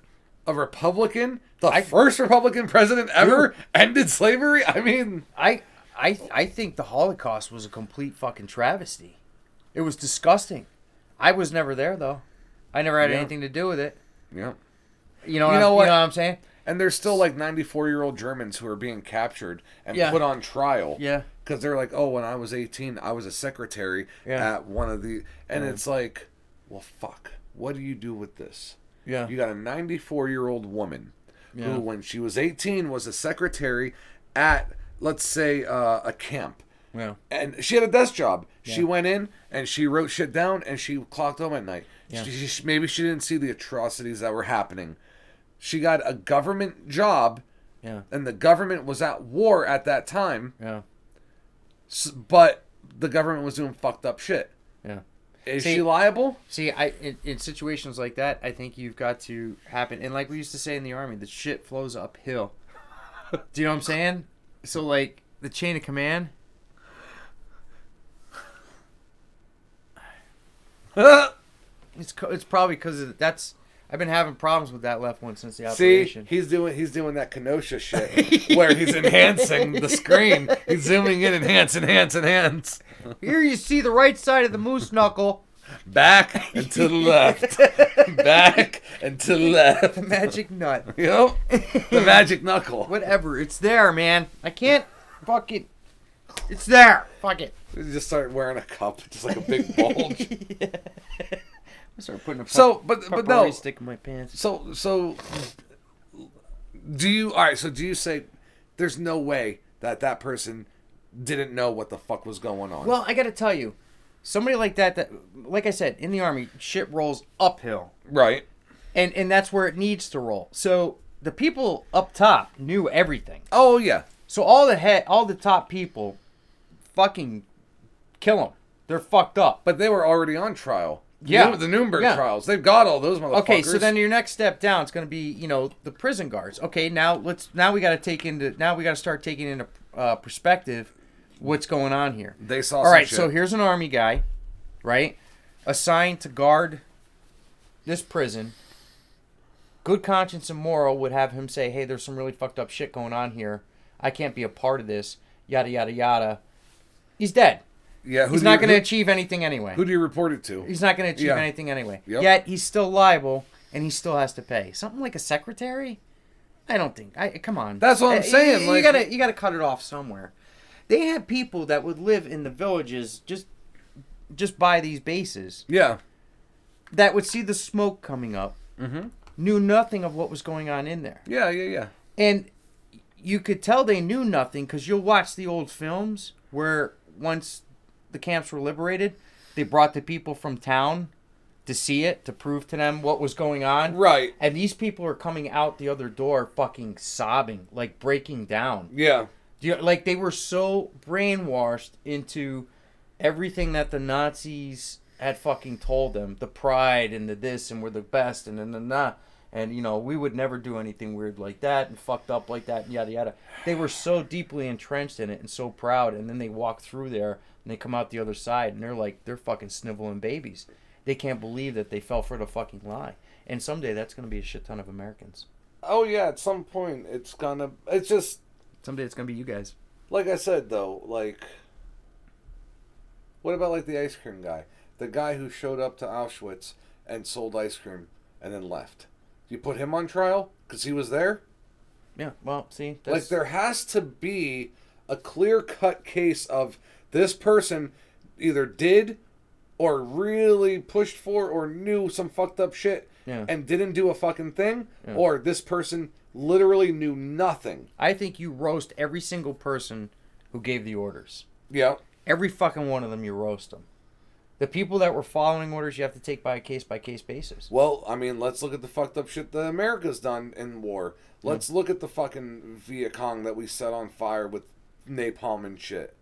a Republican, the first Republican president ever, ended slavery? I mean,
I think the Holocaust was a complete fucking travesty. It was disgusting. I was never there though. I never had anything to do with it.
Yeah.
You know what I'm saying?
And there's still like 94-year-old Germans who are being captured and
Yeah.
put on trial.
Yeah.
Because they're like, oh, when I was 18, I was a secretary at one of the... And it's like, well, fuck. What do you do with this?
Yeah.
You got a 94-year-old woman
Yeah.
who, when she was 18, was a secretary at, let's say, a camp.
Yeah.
And she had a desk job.
Yeah.
She went in and she wrote shit down and she clocked home at night.
Yeah.
Maybe she didn't see the atrocities that were happening. She got a government job,
Yeah.
and the government was at war at that time,
Yeah.
but the government was doing fucked up shit.
Yeah.
Is
See-
she liable?
See, in situations like that, I think you've got to happen. And like we used to say in the Army, the shit flows uphill. Do you know what I'm saying? So, like, the chain of command. It's probably because that's... I've been having problems with that left one since the
See,
operation.
he's doing that Kenosha shit where he's enhancing the screen. He's zooming in, enhance.
Here you see the right side of the moose knuckle.
Back and to the left. Back and to the left.
The magic nut.
Yep. The magic knuckle.
Whatever. It's there, man. I can't fuck it. It's there. Fuck it.
You just start wearing a cup, just like a big bulge.
Yeah. I started putting a
But
pepperoni
no.
stick in my pants.
So do you say there's no way that person didn't know what the fuck was going on?
Well, I got to tell you, somebody like that, like I said, in the Army, shit rolls uphill.
right.
And that's where it needs to roll. So the people up top knew everything.
Oh yeah.
So all the top people fucking kill them. They're fucked up.
But they were already on trial.
Yeah.
The Nuremberg
Yeah.
trials. They've got all those motherfuckers.
Okay, so then your next step down is going to be, the prison guards. Okay, now we got to start taking into perspective what's going on here.
they saw
All
some
right,
shit.
so here's an Army guy, right? Assigned to guard this prison. Good conscience and moral would have him say, hey, there's some really fucked up shit going on here. I can't be a part of this. Yada, yada, yada. He's dead.
Yeah,
He's not going to achieve anything anyway.
Who do you report it to?
He's not going to achieve
Yeah.
anything anyway.
Yep.
Yet he's still liable, and he still has to pay. Something like a secretary? I don't think. Come on.
That's what I'm saying,
You
like-
gotta cut it off somewhere. They had people that would live in the villages just by these bases
Yeah.
that would see the smoke coming up, knew nothing of what was going on in there,
Yeah.
and you could tell they knew nothing because you'll watch the old films where once the camps were liberated, they brought the people from town to see it, to prove to them what was going on.
Right.
And these people are coming out the other door fucking sobbing, like breaking down.
Yeah.
Like they were so brainwashed into everything that the Nazis had fucking told them. The pride and the this and we're the best and the and we would never do anything weird like that and fucked up like that and yada yada. They were so deeply entrenched in it and so proud, and then they walk through there and they come out the other side and they're fucking sniveling babies. They can't believe that they fell for the fucking lie. And someday that's going to be a shit ton of Americans.
Oh yeah, at some point it's just
Someday it's going to be you guys.
like I said though, like what about like the ice cream guy? The guy who showed up to Auschwitz and sold ice cream and then left. You put him on trial because he was there?
Yeah, well, see.
Like there has to be a clear-cut case of this person either did or really pushed for or knew some fucked up shit and didn't do a fucking thing, or this person literally knew nothing.
I think you roast every single person who gave the orders.
Yeah.
Every fucking one of them, you roast them. The people that were following orders, you have to take by a case-by-case basis.
Well, I mean, let's look at the fucked up shit that America's done in war. Let's look at the fucking Viet Cong that we set on fire with napalm and shit.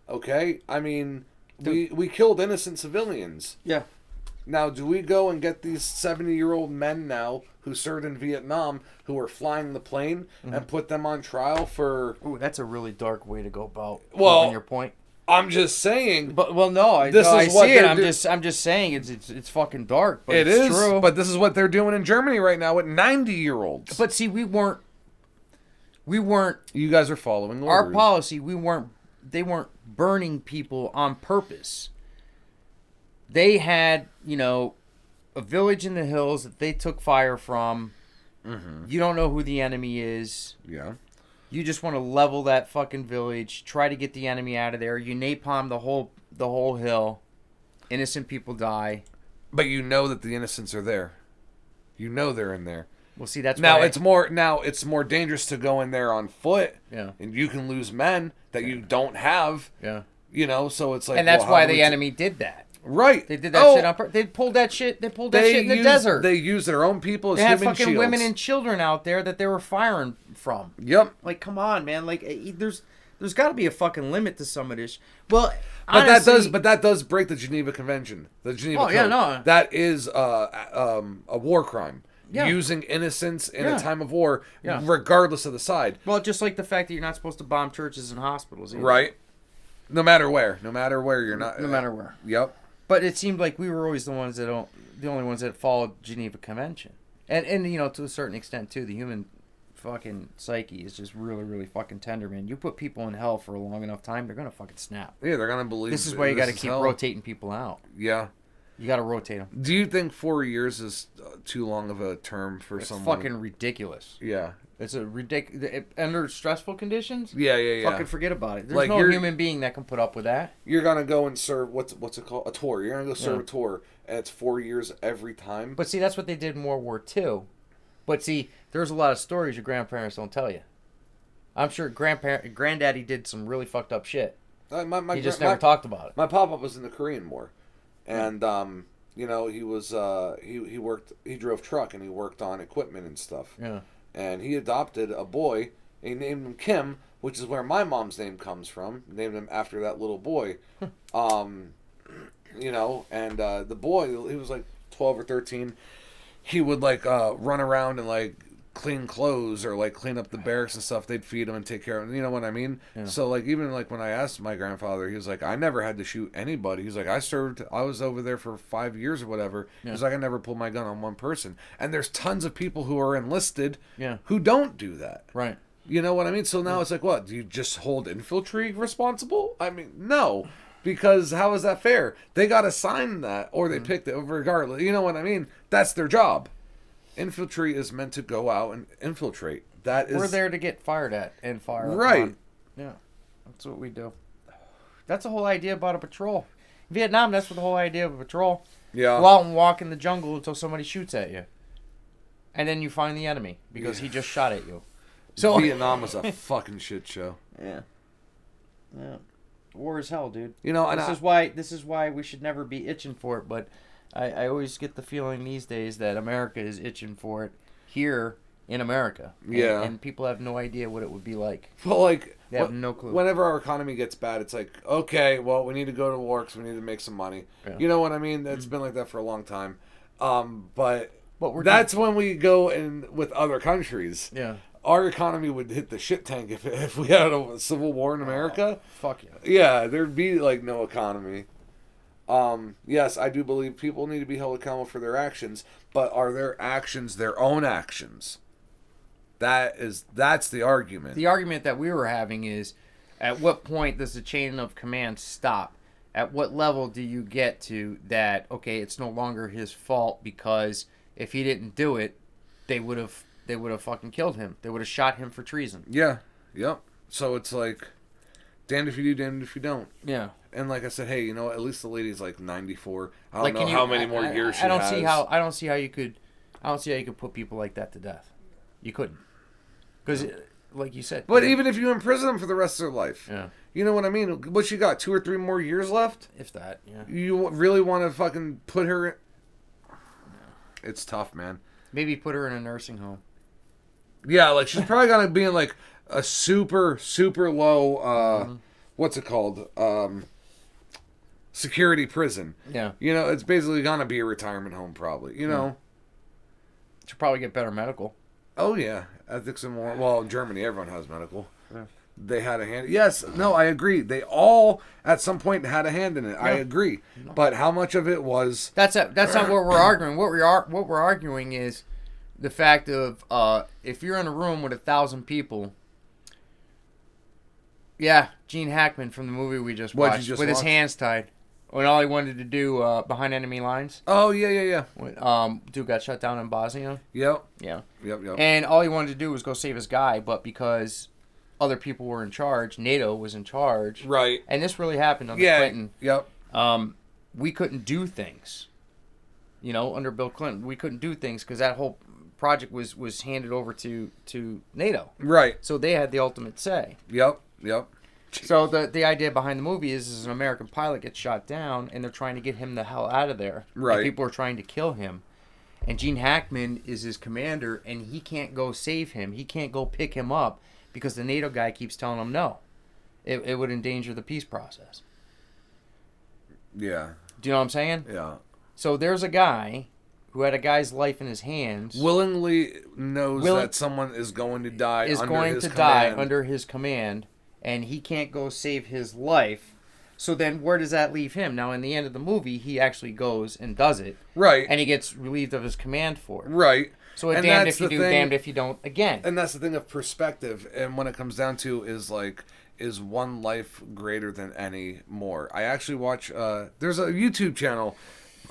Okay? I mean, we killed innocent civilians.
Yeah.
Now, do we go and get these 70-year-old men now who served in Vietnam who are flying the plane and put them on trial for...
Ooh, that's a really dark way to go about
Well,
proving your point.
I'm just saying...
But I see it. I'm just saying it's fucking dark. But
It
it's
is,
true.
but this is what they're doing in Germany right now with 90-year-olds.
But see, we weren't.
You guys are following orders.
Our policy. They weren't burning people on purpose. They had a village in the hills that they took fire from, You don't know who the enemy is.
Yeah.
You just want to level that fucking village, try to get the enemy out of there. You napalm the whole hill. Innocent people die.
But you know that the innocents are there. You know they're in there.
Well, see, that's
Now
why
it's more dangerous to go in there on foot.
Yeah.
And you can lose men that you don't have.
Yeah.
You know, so it's like,
and that's
well,
why
how do
the
we
enemy did that.
Right.
They did that shit on purpose. They pulled that shit in the desert.
They used their own people as
They had
human
fucking
shields.
women and children out there that they were firing from.
Yep.
Like, come on, man. Like, there's got to be a fucking limit to some of this. Well,
But
honestly,
that does break the Geneva Convention. The Geneva Code.
yeah, no.
That is a war crime.
Yeah.
Using innocents in
Yeah.
a time of war,
Yeah.
regardless of the side.
well, just like the fact that you're not supposed to bomb churches and hospitals. Either.
Right. No matter where you're not.
No matter where.
Yep.
But it seemed like we were always the only ones that followed Geneva Convention, and you know, to a certain extent too, the human fucking psyche is just really, really fucking tender, man. You put people in hell for a long enough time, they're gonna fucking snap.
Yeah, they're gonna believe.
This is why you got to
is
keep
hell.
rotating people out.
Yeah.
You got to rotate them.
Do you think 4 years is too long of a term for
It's
someone?
fucking ridiculous.
Yeah.
It's a ridiculous. Under stressful conditions,
Yeah.
fucking forget about it. There's
Like,
no
you're-
human being that can put up with that.
You're gonna go and serve what's it called? A tour. You're gonna go serve
Yeah.
a tour, and it's 4 years every time.
But see, that's what they did in World War II. But see, there's a lot of stories your grandparents don't tell you. I'm sure granddaddy did some really fucked up shit. He just never talked about it.
My papa was in the Korean War, and you know, he was he drove truck and he worked on equipment and stuff.
Yeah.
And he adopted a boy. And he named him Kim, which is where my mom's name comes from. Named him after that little boy. You know, and the boy, he was like 12 or 13. He would like run around and like clean clothes or like clean up the barracks and stuff. They'd feed him and take care of him. You know what I mean?
Yeah.
So like even like when I asked my grandfather, he was like, I never had to shoot anybody. He's like, I was over there for 5 years or whatever.
Yeah.
He's like, I never pulled my gun on one person. And there's tons of people who are enlisted
Yeah.
who don't do that.
Right.
You know what I mean? So now it's like, what? Do you just hold infantry responsible? I mean, no. Because how is that fair? They got assigned that, or they picked it regardless. You know what I mean? That's their job. Infantry is meant to go out and infiltrate. That is...
We're there to get fired at and fire up
Right.
on. Yeah. That's what we do. That's the whole idea about a patrol. In Vietnam, that's what the whole idea of a patrol.
Yeah.
Go out and walk in the jungle until somebody shoots at you. And then you find the enemy because he just shot at you. So
Vietnam was a fucking shit show.
Yeah. Yeah. War is hell, dude.
You know, and
This is why we should never be itching for it, but I always get the feeling these days that America is itching for it here in America.
Yeah.
And people have no idea what it would be like.
Well, like...
They have no clue.
Whenever our economy gets bad, it's like, okay, well, we need to go to war because we need to make some money.
Yeah.
You know what I mean? It's been like that for a long time. But
we're
that's when we go in with other countries.
Yeah.
Our economy would hit the shit tank if we had a civil war in America.
Fuck yeah.
Yeah, there'd be like no economy. Yes, I do believe people need to be held accountable for their actions, but are their actions their own actions? That's the argument.
The argument that we were having is, at what point does the chain of command stop? At what level do you get to that, okay, it's no longer his fault because if he didn't do it, they would have fucking killed him. They would have shot him for treason.
Yeah. Yep. So it's like, damned if you do, damned if you don't.
Yeah.
And like I said, hey, you know, at least the lady's like 94. I don't
Like,
know how many more years she
I don't
has.
see how you could put people like that to death. You couldn't. Because, like you said.
But even if you imprison them for the rest of their life.
Yeah.
You know what I mean? What you got, 2 or 3 more years left?
If that, yeah.
You really want to fucking put her in... It's tough, man.
Maybe put her in a nursing home.
Yeah, like she's probably gonna be in like a super, super low, what's it called? Security prison.
Yeah.
You know, it's basically gonna be a retirement home probably, you know?
Should probably get better medical.
Oh yeah, ethics and more. Well, in Germany, everyone has medical.
Yeah.
They had a hand. Yes, no, I agree. They all at some point had a hand in it. I agree. But how much of it was?
That's not what we're arguing. What we're arguing is the fact of if you're in a room with 1,000 people. Yeah, Gene Hackman from the movie we just
What'd you
watched
just
with his
watch?
hands tied. when all he wanted to do behind enemy lines.
Oh yeah.
When, dude got shut down in Bosnia.
Yep.
Yeah.
Yep.
And all he wanted to do was go save his guy, but because other people were in charge, NATO was in charge.
Right.
And this really happened under Clinton.
Yep.
We couldn't do things. You know, under Bill Clinton, we couldn't do things because that whole project was handed over to NATO.
Right.
So they had the ultimate say.
Yep.
So the idea behind the movie is an American pilot gets shot down, and they're trying to get him the hell out of there.
Right.
And people are trying to kill him. And Gene Hackman is his commander, and he can't go save him. He can't go pick him up because the NATO guy keeps telling him no. It would endanger the peace process.
Yeah.
Do you know what I'm saying?
Yeah.
So there's a guy who had a guy's life in his hands.
Willingly knows that someone is going to die
under his command, and he can't go save his life. So then where does that leave him? Now, in the end of the movie, he actually goes and does it.
Right.
And he gets relieved of his command for it.
Right.
So damned if you do, damned if you don't again.
And that's the thing of perspective. And when it comes down to is one life greater than any more? I actually watch, there's a YouTube channel.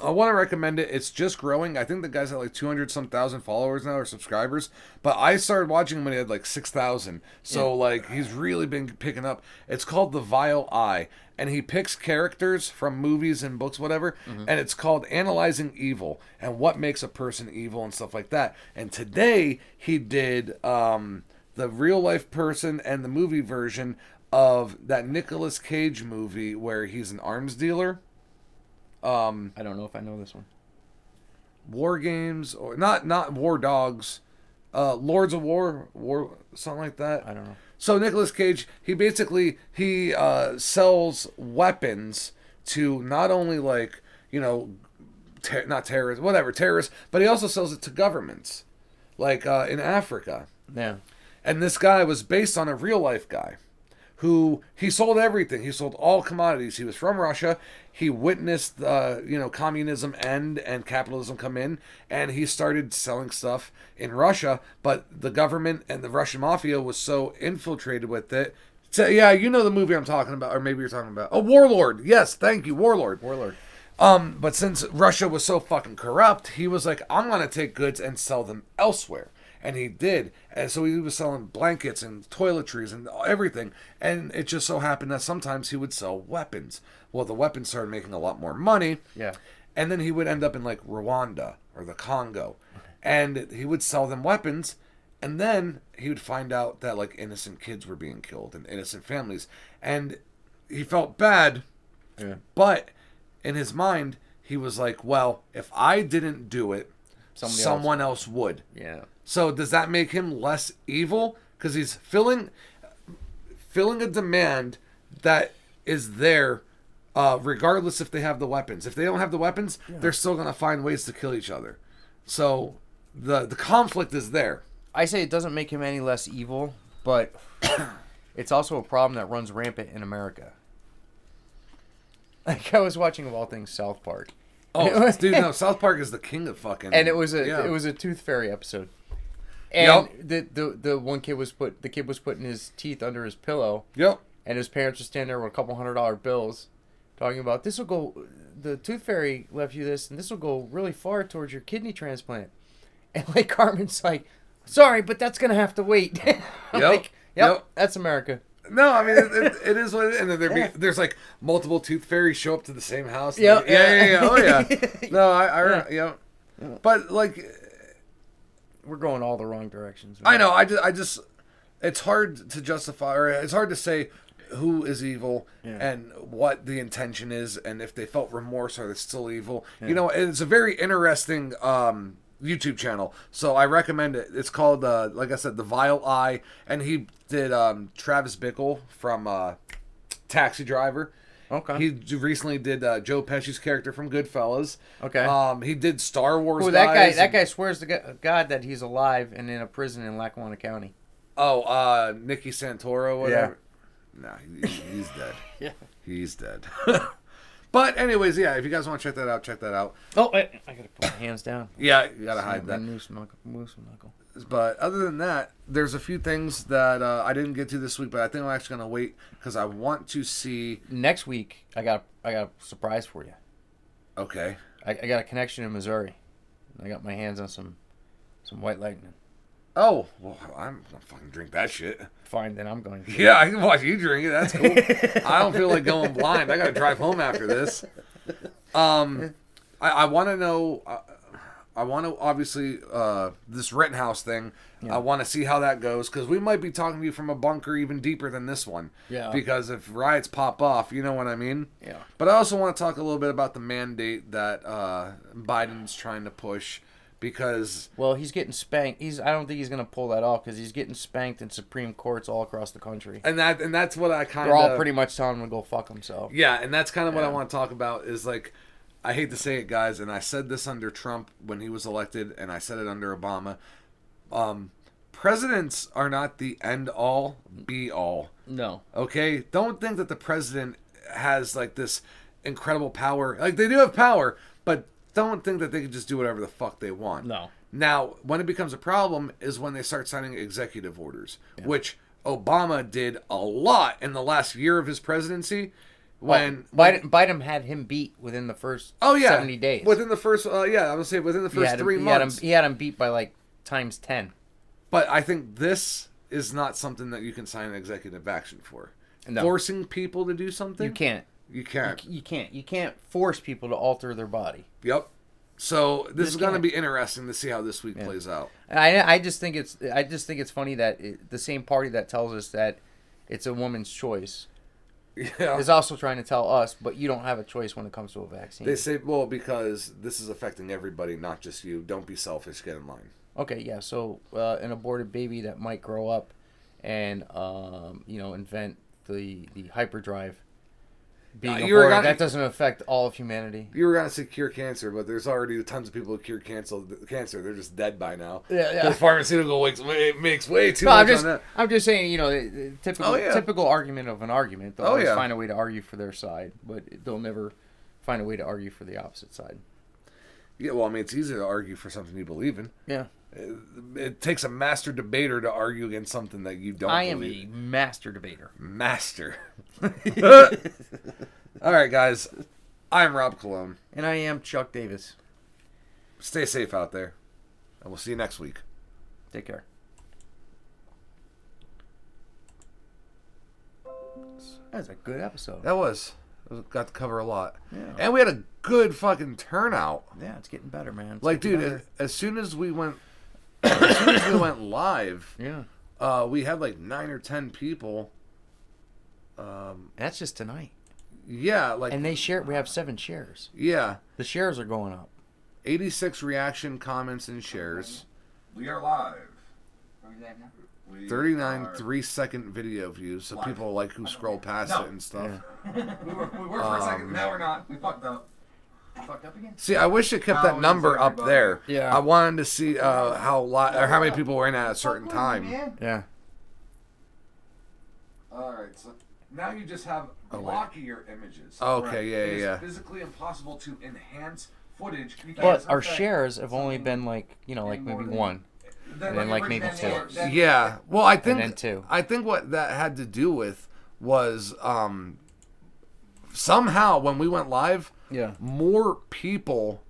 I want to recommend it. It's just growing. I think the guy's at like 200-some thousand followers now or subscribers. But I started watching him when he had like 6,000. So he's really been picking up. It's called The Vile Eye. And he picks characters from movies and books, whatever. Mm-hmm. And it's called Analyzing Evil and what makes a person evil and stuff like that. And today he did the real life person and the movie version of that Nicolas Cage movie where he's an arms dealer.
I don't know if I know this one.
War Games, or not War Dogs, Lords of War, something like that.
I don't know.
So Nicolas Cage, he basically sells weapons to not only not terrorists, but he also sells it to governments, like in Africa.
Yeah. And
this guy was based on a real life guy. Who he sold everything. He sold all commodities. He was from Russia. He witnessed, communism end and capitalism come in, and he started selling stuff in Russia. But the government and the Russian mafia was so infiltrated with it. So yeah, you know the movie I'm talking about, or maybe you're talking about. Oh, Warlord. Yes, thank you, Warlord. But since Russia was so fucking corrupt, he was like, I'm gonna take goods and sell them elsewhere. And he did. And so he was selling blankets and toiletries and everything. And it just so happened that sometimes he would sell weapons. Well, the weapons started making a lot more money.
Yeah.
And then he would end up in like Rwanda or the Congo. And he would sell them weapons. And then he would find out that like innocent kids were being killed and innocent families. And he felt bad.
Yeah.
But in his mind, he was like, well, if I didn't do it, someone else would.
Yeah.
So does that make him less evil? Because he's filling a demand that is there, regardless if they have the weapons. If they don't have the weapons, they're still going to find ways to kill each other. So the conflict is there.
I say it doesn't make him any less evil, but it's also a problem that runs rampant in America. Like I was watching, of all things, South Park.
Oh, dude, no, South Park is the king of fucking...
And it was a Tooth Fairy episode. And the one kid was putting his teeth under his pillow.
Yep.
And his parents were standing there with a couple $100 bills talking about, this will go, the Tooth Fairy left you this, and this will go really far towards your kidney transplant. And like Carmen's like, sorry, but that's going to have to wait. I'm like, yep, that's America.
No, I mean, it is what it is. And there's like multiple Tooth Fairies show up to the same house.
Yep.
Yeah. Oh, yeah. No, yeah. But like...
We're going all the wrong directions.
Right? I know. I just, it's hard to justify, or it's hard to say who is evil and what the intention is, and if they felt remorse, are they still evil? Yeah. You know, it's a very interesting YouTube channel, so I recommend it. It's called, like I said, The Vile Eye, and he did Travis Bickle from Taxi Driver.
Okay.
He recently did Joe Pesci's character from Goodfellas.
Okay.
He did Star Wars.
That guy swears to God that he's alive and in a prison in Lackawanna County.
Oh, Nicky Santoro, whatever.
Yeah.
No, he's dead.
Yeah.
He's dead. But anyways, yeah, if you guys want to check that out, check that out.
Oh, I gotta put my hands down.
Yeah, you gotta hide that.
Moose knuckle.
But other than that, there's a few things that I didn't get to this week, but I think I'm actually gonna wait because I want to see.
Next week, I got a surprise for you.
Okay.
I got a connection in Missouri. I got my hands on some White Lightning.
Oh, well, I'm gonna fucking drink that shit.
Fine, then I'm going to.
Yeah, I can watch you drink it. That's cool. I don't feel like going blind. I gotta drive home after this. I want to know. I want to obviously this Rittenhouse thing.
Yeah.
I want to see how that goes because we might be talking to you from a bunker even deeper than this one.
Yeah.
Because if riots pop off, you know what I mean.
Yeah.
But I also want to talk a little bit about the mandate that Biden's trying to push. Because
he's getting spanked. I don't think he's going to pull that off because he's getting spanked in Supreme Courts all across the country.
And that's what I kind of.
They're all pretty much telling him to go fuck himself.
Yeah, and that's kind of what I want to talk about. Is like, I hate to say it, guys, and I said this under Trump when he was elected, and I said it under Obama. Presidents are not the end all, be all.
No.
Okay, don't think that the president has like this incredible power. Like they do have power, but. Don't think that they can just do whatever the fuck they want.
No.
Now, when it becomes a problem is when they start signing executive orders, which Obama did a lot in the last year of his presidency. When
Biden had him beat within the first 70 days.
Within the first, I would say within the first 3 months.
He had him beat by like times 10.
But I think this is not something that you can sign an executive action for.
No.
Forcing people to do something?
You can't.
You can't.
You can't. You can't force people to alter their body.
Yep. So this is going to be interesting to see how this week plays out.
I just think it's funny that the same party that tells us that it's a woman's choice is also trying to tell us, but you don't have a choice when it comes to a vaccine.
They say, well, because this is affecting everybody, not just you. Don't be selfish. Get in line.
Okay, yeah. So an aborted baby that might grow up and invent the hyperdrive. Being aborted, that doesn't affect all of humanity.
You were going to say cure cancer, but there's already tons of people who cure cancer. They're just dead by now.
Yeah.
Because pharmaceutical makes way too much on that.
I'm just saying, the typical argument of an argument. They'll always find a way to argue for their side, but they'll never find a way to argue for the opposite side.
Yeah, well, I mean, it's easy to argue for something you believe in.
Yeah.
It takes a master debater to argue against something that you don't believe.
I am a master debater.
Master. All right, guys. I'm Rob Colon.
And I am Chuck Davis.
Stay safe out there. And we'll see you next week.
Take care. That was a good episode.
That was. Got to cover a lot.
Yeah.
And we had a good fucking turnout.
Yeah, it's getting better, man.
Dude, as soon as we went live, we had like 9 or 10 people.
That's just tonight.
Yeah,
and they share. We have 7 shares.
Yeah,
the shares are going up.
86 reaction, comments, and shares.
We are live.
Where are we at now?
39 3-second video views, so people like who scroll past it and stuff.
Yeah. we were for a second, but now we're not. We fucked up. Fucked up again?
See, I wish it kept that number up there.
Yeah.
I wanted to see how many people were in at a certain time.
Yeah.
Alright, so now you just have blockier images.
Okay,
It
yeah.
is physically impossible to enhance footage.
But our shares have only been like maybe 1. And then like maybe 2.
Yeah. Well, I think
and then 2.
I think what that had to do with was somehow when we went live, more people